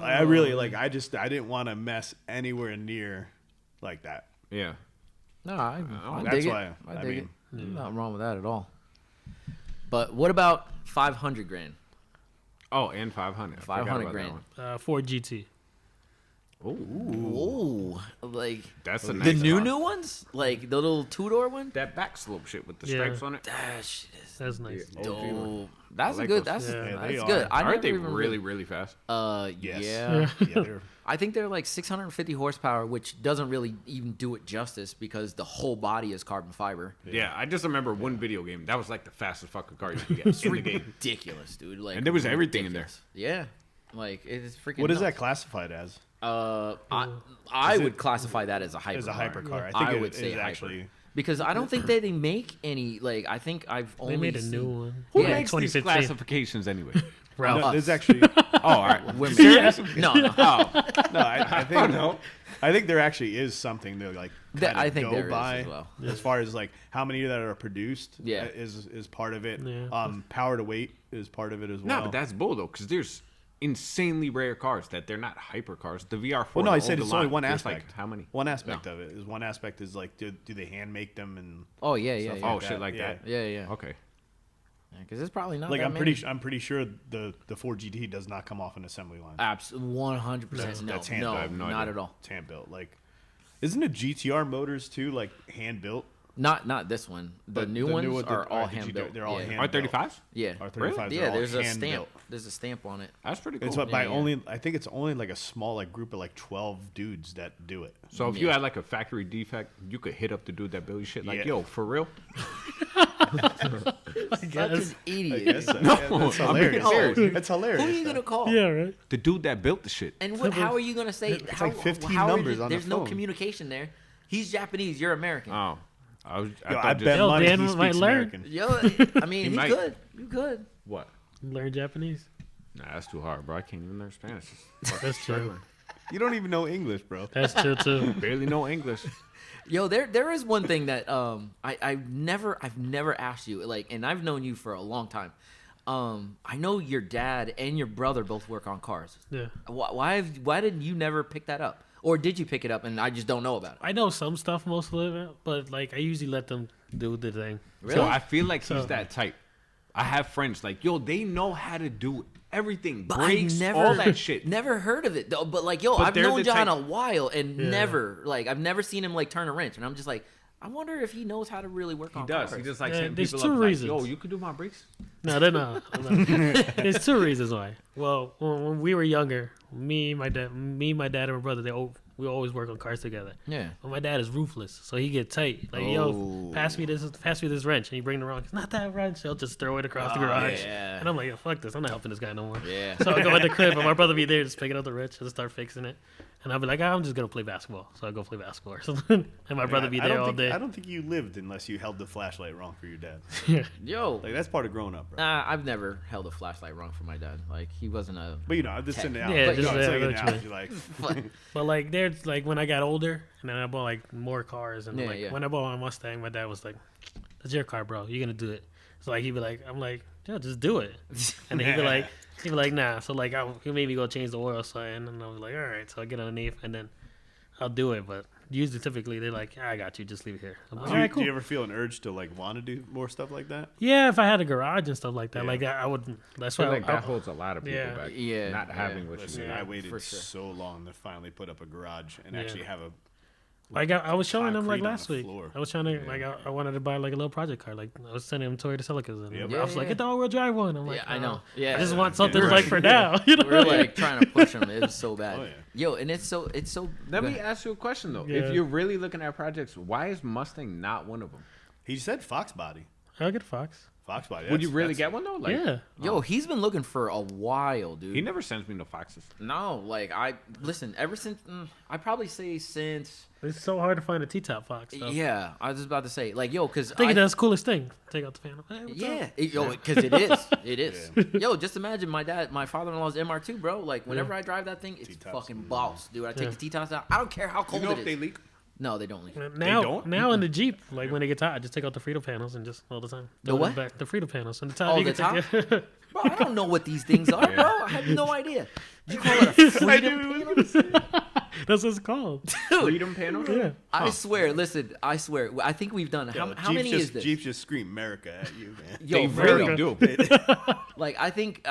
I really like. I didn't want to mess anywhere near like that. Yeah. No, I that's dig why. it. I dig it. Nothing wrong with that at all. But what about 500 grand? Oh, and 500. 500 grand. Ford GT. Ooh, like that's the new ones, like the little 2-door one. That back slope shit with the stripes on it. That shit is That's nice. dope. That's like good. those. That's good. Aren't they really fast? Yes. Yeah. They're I think they're like 650 horsepower, which doesn't really even do it justice because the whole body is carbon fiber. Yeah, I just remember one video game that was like the fastest fucking car you could get in the game. Ridiculous, dude. Like, and there was everything in there. Yeah, like it's freaking. What is that classified as? I would classify that as a hypercar. As a hypercar, I would say actually. Because I don't think they make any. Like, I think I've only made a seen, new one. Who makes these classifications anyway? Ralph. No, there's actually. All right. Women. Serious? No. Oh. No, I think no. I think there actually is something to like I think go there by is as well. as far as like how many that are produced. Yeah. is part of it. Yeah. Power to weight is part of it as well. No, but that's bull though, because there's insanely rare cars that they're not hypercars. The VR4. Well, no, I said it's only one aspect. Like, how many? One aspect of it is one aspect is like do they hand make them and Oh yeah. Oh shit like that. Yeah. Okay. Because it's probably not. like that I'm many. pretty sure the Ford GT does not come off an assembly line. Absolutely 100%. No, That's hand no, built. I have no not idea. at all. It's hand built. Like, isn't it GTR motors too like hand built? Not this one. The new ones are all hand built. They're all hand R35s? Yeah. R35s. Yeah. are all There's a hand stamp. built. There's a stamp on it. That's pretty cool. It's by Yeah. only. I think it's only like a small like group of like 12 dudes that do it. So if you had like a factory defect, you could hit up the dude that built your shit. Like, Yeah. yo, for real? Such an idiot. That's hilarious. serious. That's hilarious. Who are you gonna call? Yeah, right. The dude that built the shit. And how are you gonna say? It's like 15 numbers on the There's no phone. communication there. He's Japanese. You're American. Oh. I Yo, thought I just- bet Yo, money Dan he might speaks learn. American. Yo, I mean, he might. could. You could. What? Learn Japanese. Nah, that's too hard, bro. I can't even learn Spanish. That's true. You don't even know English, bro. That's true too. Barely know English. Yo, there is one thing that I've never asked you, like, and I've known you for a long time. I know your dad and your brother both work on cars. Yeah. Why did you never pick that up, or did you pick it up and I just don't know about it? I know some stuff most of it, but like I usually let them do the thing. Really? So I feel like So- he's that type. I have friends like, yo, they know how to do everything. But Brakes, I never, all that shit. Never heard of it though. But like, yo, But I've they're known the John type- a while and Yeah. I've never seen him like turn a wrench, and I'm just like, I wonder if he knows how to really work He on does. cars. He just like Yeah, hitting there's people two up reasons. like, yo, you could do my brakes? No, they're not. There's two reasons why. Well, when we were younger, me, my dad, and my brother, we always work on cars together. Yeah. But my dad is ruthless, so he get tight. Like, yo, pass me this wrench, and he bring the wrong. It's not that wrench. He'll just throw it across the garage. yeah. And I'm like, yo, fuck this. I'm not helping this guy no more. Yeah. So I go at the crib, and my brother be there, just picking up the wrench and start fixing it. And I'll be like, I'm just gonna play basketball. So I go play basketball or something. And my brother be there all day. I don't think you lived unless you held the flashlight wrong for your dad. Yo, Like that's part of growing up, bro. I've never held a flashlight wrong for my dad. Like, he wasn't a. But you know, I'm just saying out. Yeah, But, just no, I'm saying that, it out. literally. Like, But like there's like when I got older and then I bought like more cars and Yeah, like yeah. when I bought my Mustang, my dad was like, "That's your car, bro. You're gonna do it." So like he'd be like, "I'm like, yeah, just do it." And then he'd be like, "Nah." So like he made me go change the oil sign, and I was like, "All right." So I get underneath and then I'll do it, but usually typically they're like, I got you, just leave it here. I'm like, Do all right, cool. you ever feel an urge to like want to do more stuff like that? Yeah, if I had a garage and stuff like that, Yeah. like I would. That's I why feel like that holds a lot of people Yeah. back. Yeah. Not having what Listen, you I need. waited for sure. so long to finally put up a garage and Yeah. actually have a. Like I was showing them like concrete on last the week. floor. I was trying to like I wanted to buy like a little project car. Like I was sending them Toyota Celicas, and Yep. I was like, get the all-wheel drive one. I'm like, Yeah, I know. Yeah. I just want something Yeah. like for now. You know, We're like trying to push them. It was so bad. Oh, yeah. Yo, and it's so Let go me ahead. ask you a question though. Yeah. If you're really looking at projects, why is Mustang not one of them? He said Fox body. I'll get a Fox. Fox body. Would you really that's- get one though? Like, Yeah. Yo, he's been looking for a while, dude. He never sends me no Foxes. No, like I listen. Ever since I probably say since. It's so hard to find a T-top Fox. Though. Yeah, I was just about to say like yo, because I think that's the coolest thing. Take out the fan. Hey, what's Yeah, up? yo, because it is. It is. Yo, just imagine my father-in-law's MR2, bro. Like whenever I drive that thing, it's T-tops. fucking boss, dude. I take Yeah. the T-tops out. I don't care how You cold know it if is. they leak? No, they don't leave. Now, don't? now in the Jeep, like when it gets hot, I just take out the Frito panels and just all the time. The throw it what? Back, the Frito panels and the top. Oh, you the can take it. Bro, I don't know what these things are, bro. I have no idea. You call it a freedom panel? That's what it's called. Freedom panel? Yeah. I swear. Listen, I swear. I think we've done. Yo, How many Jeeps is this? Jeeps just scream America at you, man. Yo, They for really real. do. Like I think.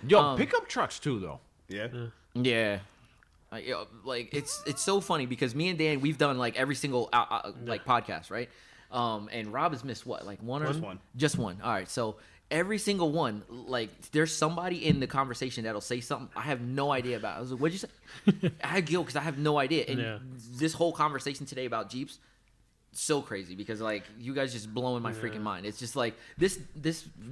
Yo, pickup trucks too though. Yeah. Yeah. Like it's so funny because me and Dan we've done like every single like podcast, right? And Rob has missed what, like one or Just one. Just one. All right, so every single one, like there's somebody in the conversation that'll say something I have no idea about. I was like, "What'd you say?" I giggle because I have no idea. And Yeah. this whole conversation today about Jeeps, so crazy because like you guys just blowing my freaking mind. It's just like this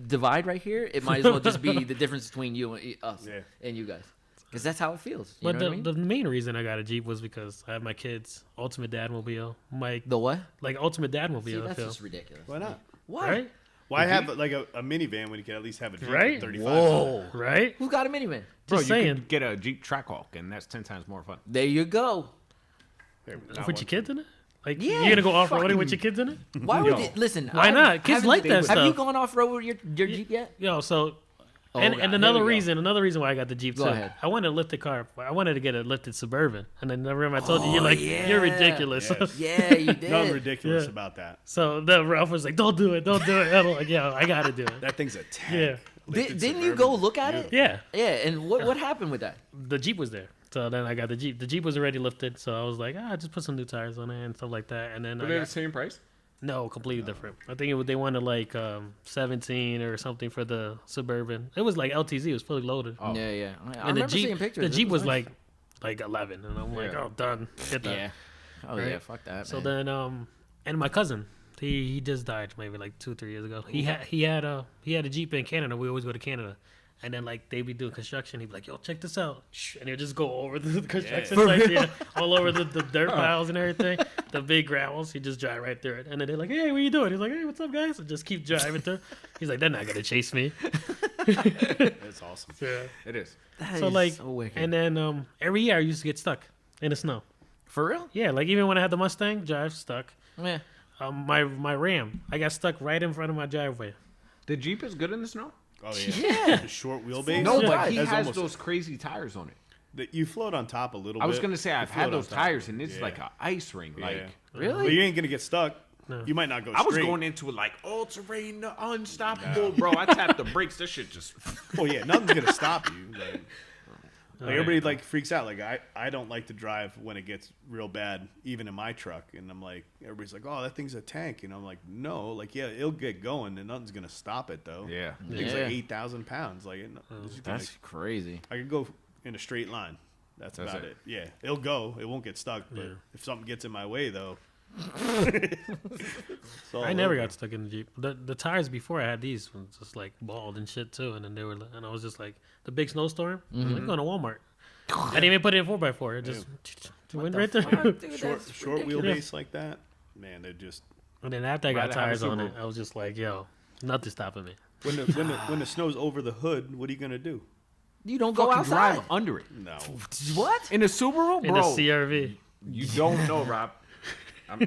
divide right here. It might as well just be the difference between you and us Yeah. and you guys. Because that's how it feels. You But know the, what I mean? the main reason I got a Jeep was because I have my kids' ultimate dadmobile. The what? Like ultimate See, dadmobile. I that's feel. just ridiculous. Why not? Why? Right? Why have like a minivan when you can at least have a Jeep Right? with 35? Whoa. Right? Who got a minivan? Bro, Just you saying. could get a Jeep Trackhawk, and that's 10 times more fun. There you go. With your kids in it? Like Yeah, you're gonna go off roading fucking- with your kids in it? Why would Yo. you listen? Why not? Kids haven't- like that Have stuff. you gone off road with your Jeep yet? Yo, so Oh, and God, and here another we go. reason why I got the Jeep Go too. ahead. I wanted a lifted car. I wanted to get a lifted Suburban, and then remember I told you Oh, you're like yeah. you're ridiculous. Yes. Yeah, you did. Nothing ridiculous Yeah. about that. So the Ralph was like, "Don't do it, don't do it." I'm like, "Yo, I gotta do it." That thing's a tank. Yeah. Lifted Didn't you Suburban. go look at it? Yeah, Yeah, and what happened with that? the Jeep was there. So then I got the Jeep. The Jeep was already lifted, so I was like, just put some new tires on it and stuff like that. And then But I they're the got, same price? no, completely different. I think they wanted like 17 or something for the Suburban. It was like LTZ. It was fully loaded. Oh. Yeah, yeah. I and the remember Jeep, seeing pictures. the It Jeep was nice. like 11, and I'm like, Yeah. oh, done. Get that. Yeah. Oh Right? yeah, fuck that. So man. then, and my cousin, he just died maybe like 2-3 years ago. He had a Jeep in Canada. We always go to Canada, and then like they be doing construction. He'd be like, "Yo, check this out," and he'll just go over the construction sites, all over the dirt piles and everything, the big gravels. He just drive right through it, and then they're like, "Hey, what you doing?" He's like, "Hey, what's up, guys?" And just keep driving through. He's like, "They're not gonna chase me." That's awesome. Yeah. It is. That So is like, so wicked. and then every year I used to get stuck in the snow. For real? Yeah, like even when I had the Mustang, drive stuck. Yeah. My Ram, I got stuck right in front of my driveway. The Jeep is good in the snow? Oh yeah. The short wheelbase. No, Yeah. but he That's has almost- those crazy tires on it. You float on top a little bit. I was going to say, I've You had float on those top. tires, and it's Yeah. like an ice ring. Like, Yeah. Really? But you ain't gonna get stuck. No. You might not go I was straight. going into it like all-terrain, unstoppable, bro. I tapped the brakes. This shit just... Well, yeah, nothing's gonna stop you. Like Right. everybody like freaks out. Like I don't like to drive when it gets real bad, even in my truck. And I'm like, everybody's like, oh, that thing's a tank. And I'm like, no, like yeah, it'll get going, and nothing's gonna stop it though. Yeah. The thing's Yeah. like 8,000 pounds. Like it's gonna- That's crazy. I could go in a straight line. That's about it. it. Yeah, it'll go. It won't get stuck. But Yeah. if something gets in my way though, I never got stuck in the Jeep. The tires before I had these was just like bald and shit too, and then and I was just like the big snowstorm. I was like, going to Walmart. I didn't even put it in 4x4. It just went right through. short wheelbase like that, man, they're just And then after I got Rather have a tires on Subaru. it, I was just like, yo, nothing's stopping me. when the snow's over the hood, what are you gonna do? You don't go Fucking outside. drive under it. No. What? In a Subaru, In bro. the CRV. You don't know, Rob.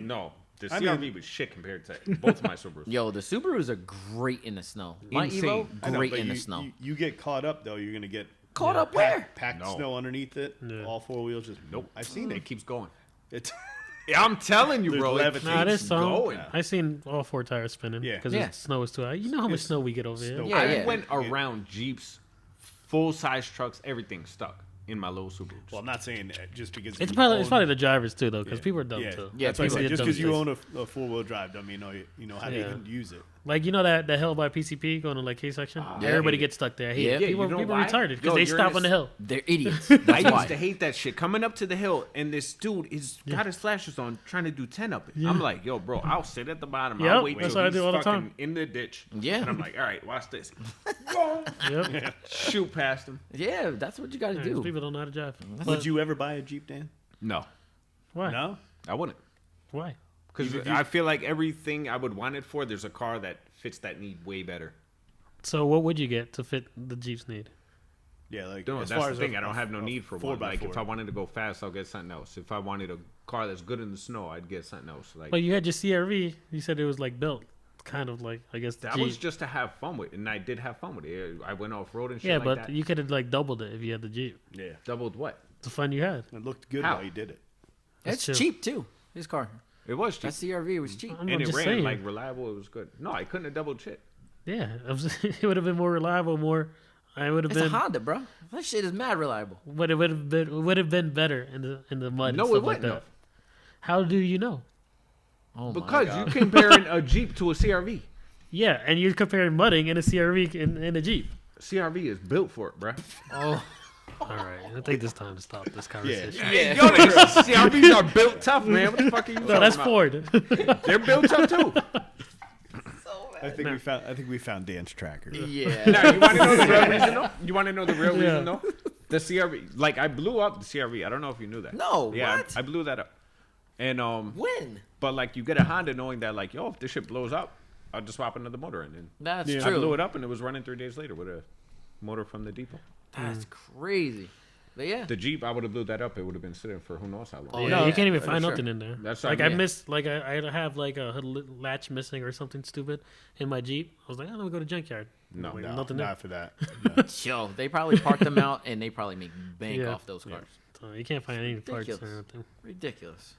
No. The I mean- CRV was shit compared to both of my Subarus. Yo, the Subarus are great in the snow. My Insane. Evo, I know, great but in the you- snow. You get caught up though. You're gonna get Caught up where? packed No. snow underneath it. Yeah. All four wheels just Nope. I've seen It it. keeps going. It's I'm telling you, bro. It Nah, there's keeps some. going. I seen all 4 tires spinning. Yeah. Because Yeah. the snow is too high. You know how much snow we get over here. snow. Yeah, I yeah. went around Jeeps, full-size trucks, everything stuck in my little Subaru. Well, I'm not saying that just because It's you probably own- the drivers too, though, because Yeah. people are dumb Yeah, too. Yeah, that's what I people said. get Just dumb because you stuff. own a 4-wheel drive, don't mean you know how Yeah. to use it. Like you know that hill by PCP going to like K section. Yeah. Everybody gets stuck there. I hate Yeah. it. Yeah, People, you know people why? retarded Yo, because they you're stop in on the this- hill. They're idiots. I That's used why. to hate that shit. Coming up to the hill, and this dude is got his flashes on, trying to do 10 up it. Yeah. I'm like, yo, bro, I'll sit at the bottom. Yep, I'll wait that's till what I he's do all the fucking time. in the ditch. Yeah. And I'm like, all right, watch this. Yep. Shoot past him. Yeah, that's what you got to Yeah, do. people don't know how to drive. Would But you ever buy a Jeep, Dan? No, why? No. I wouldn't. Why? Because I feel like everything I would want it for, there's a car that fits that need way better. So what would you get to fit the Jeep's need? Yeah, like No, as that's far the as thing. I don't have no need for one. 4x4. Like, if I wanted to go fast, I'll get something else. If I wanted a car that's good in the snow, I'd get something else. Like, But you had your CRV. You said it was like built, kind of like I guess. that Jeep. was just to have fun with, and I did have fun with it. I went off road and shit yeah, like but that. you could have like doubled it if you had the Jeep. Yeah, Doubled what? The fun you had. it looked good How? while you did it. It's true. cheap too. His car. It was cheap. That CRV was cheap. I'm And it just ran saying. like reliable. It was good. No, I couldn't have doubled shit. Yeah, it would have been more reliable. I would have It's a been. Honda, bro. That shit is mad reliable. But it would have been better in the mud. No, and stuff it like wouldn't that. have. How do you know? Oh Because my you God. comparing a Jeep to a CRV. Yeah, and you're comparing mudding in a CRV in a Jeep. CRV is built for it, bruh. Oh, All right, I think it's time to stop this conversation. Hey, yo, CRVs are built tough, man. What the fuck are you No, talking that's about? Ford. They're built tough too. I think we found Dan's tracker. yeah. Now, you want to know the real reason though? You want to know the real Yeah. reason though? The CRV, like I blew up the CRV. I don't know if you knew that. No, Yeah, what? I blew that up. And When? but like you get a Honda knowing that like, yo, if this shit blows up, I'll just swap another motor in. And That's Yeah. I blew true. it up and it was running 3 days later with a motor from the depot. That's crazy. But yeah. The Jeep, I would have blew that up. It would have been sitting for who knows how long. Oh, Yeah, yeah, you can't even for find sure. nothing in there. That's like what I I mean. missed, like I have like a latch missing or something stupid in my Jeep. I was like, oh, let me go to junkyard. No. Like, No, nothing there. not for that. No. Yo, they probably park them out and they probably make bank Yeah. off those cars. So you can't find any parts or Ridiculous. anything. Ridiculous.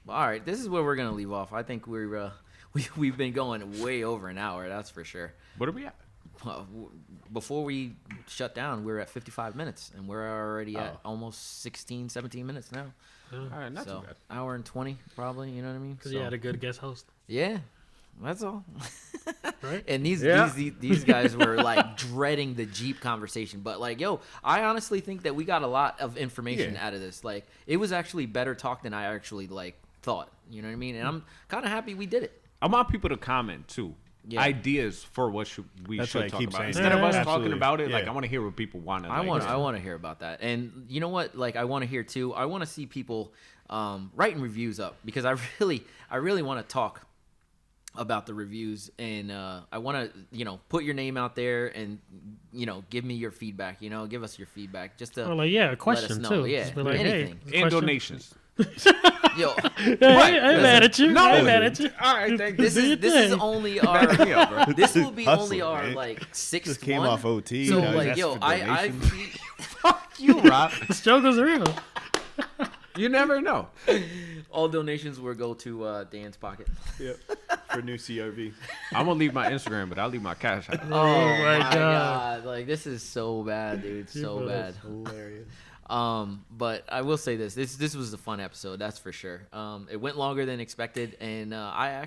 But, all right, this is where we're gonna leave off. I think we've been going way over an hour. That's for sure. What are we at? Before we shut down, we were at 55 minutes, and we're already at Oh. almost 16, 17 minutes now. All right, not so too bad. hour and 20, probably. You know what I mean? Because you had a good guest host, Yeah, that's all. right? And Yeah. these guys were like dreading the Jeep conversation, but like, yo, I honestly think that we got a lot of information Yeah. out of this. Like, it was actually better talk than I actually like thought. You know what I mean? And I'm kind of happy we did it. I want people to comment too. Yeah. Ideas for what we That's should what I talk keep about. saying. Instead of us Yeah. talking Absolutely. about it, like Yeah. I want to hear what people want to. I want to hear about that. And you know what? Like, I want to hear too. I want to see people writing reviews up, because I really want to talk about the reviews, and I want to put your name out there and give me your feedback. Give us your feedback just to Or like, yeah, a let us question know. too. Yeah, Just be like, anything. hey, and question. donations. Yo, Hey, I ain't mad at you. No. I ain't mad at you. All right, thank you. this Do is your this is thing. only our Yeah, bro. this will be Hustling, only our man. like sixth Just came one. off OT. So now he's like, asking yo, for I donations. Fuck you, Rob. The struggle's real. You never know. all donations will go to Dan's pocket. Yep. For new CRV. I'm gonna leave my Instagram, but I'll leave my cash out. Oh my God. Like, this is so bad, dude. So People bad. Hilarious. But I will say this was a fun episode, that's for sure. It went longer than expected, and I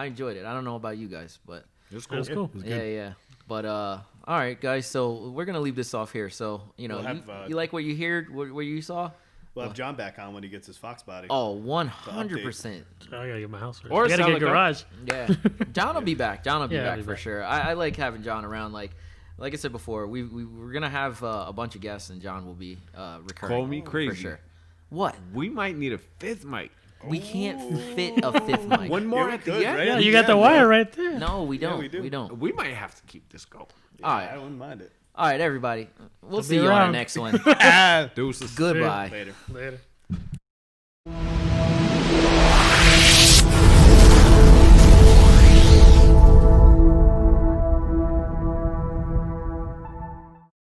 enjoyed it. I don't know about you guys, but It's That's cool. yeah. But all right, guys. So we're gonna leave this off here. So We'll have, you like what you heard, what you saw? We'll have John back on when he gets his Fox body. Oh, 100%. I gotta get my house ready. Or I gotta get a Celica. garage. Yeah, John will be back. John will be Yeah, I'll back be for back. sure. I like having John around. Like I said before, we're gonna have a bunch of guests, and John will be recurring. Call me crazy. for sure. What? We might need a 5th mic. We can't fit a 5th mic. One more we at the could, end. right? Yeah, you got the wire right there. No, we don't. we do. We don't. We might have to keep this going. Yeah, all right. I wouldn't mind it. All right, everybody. We'll I'll see be you on the around. next one. Deuces. Goodbye. Later. Later.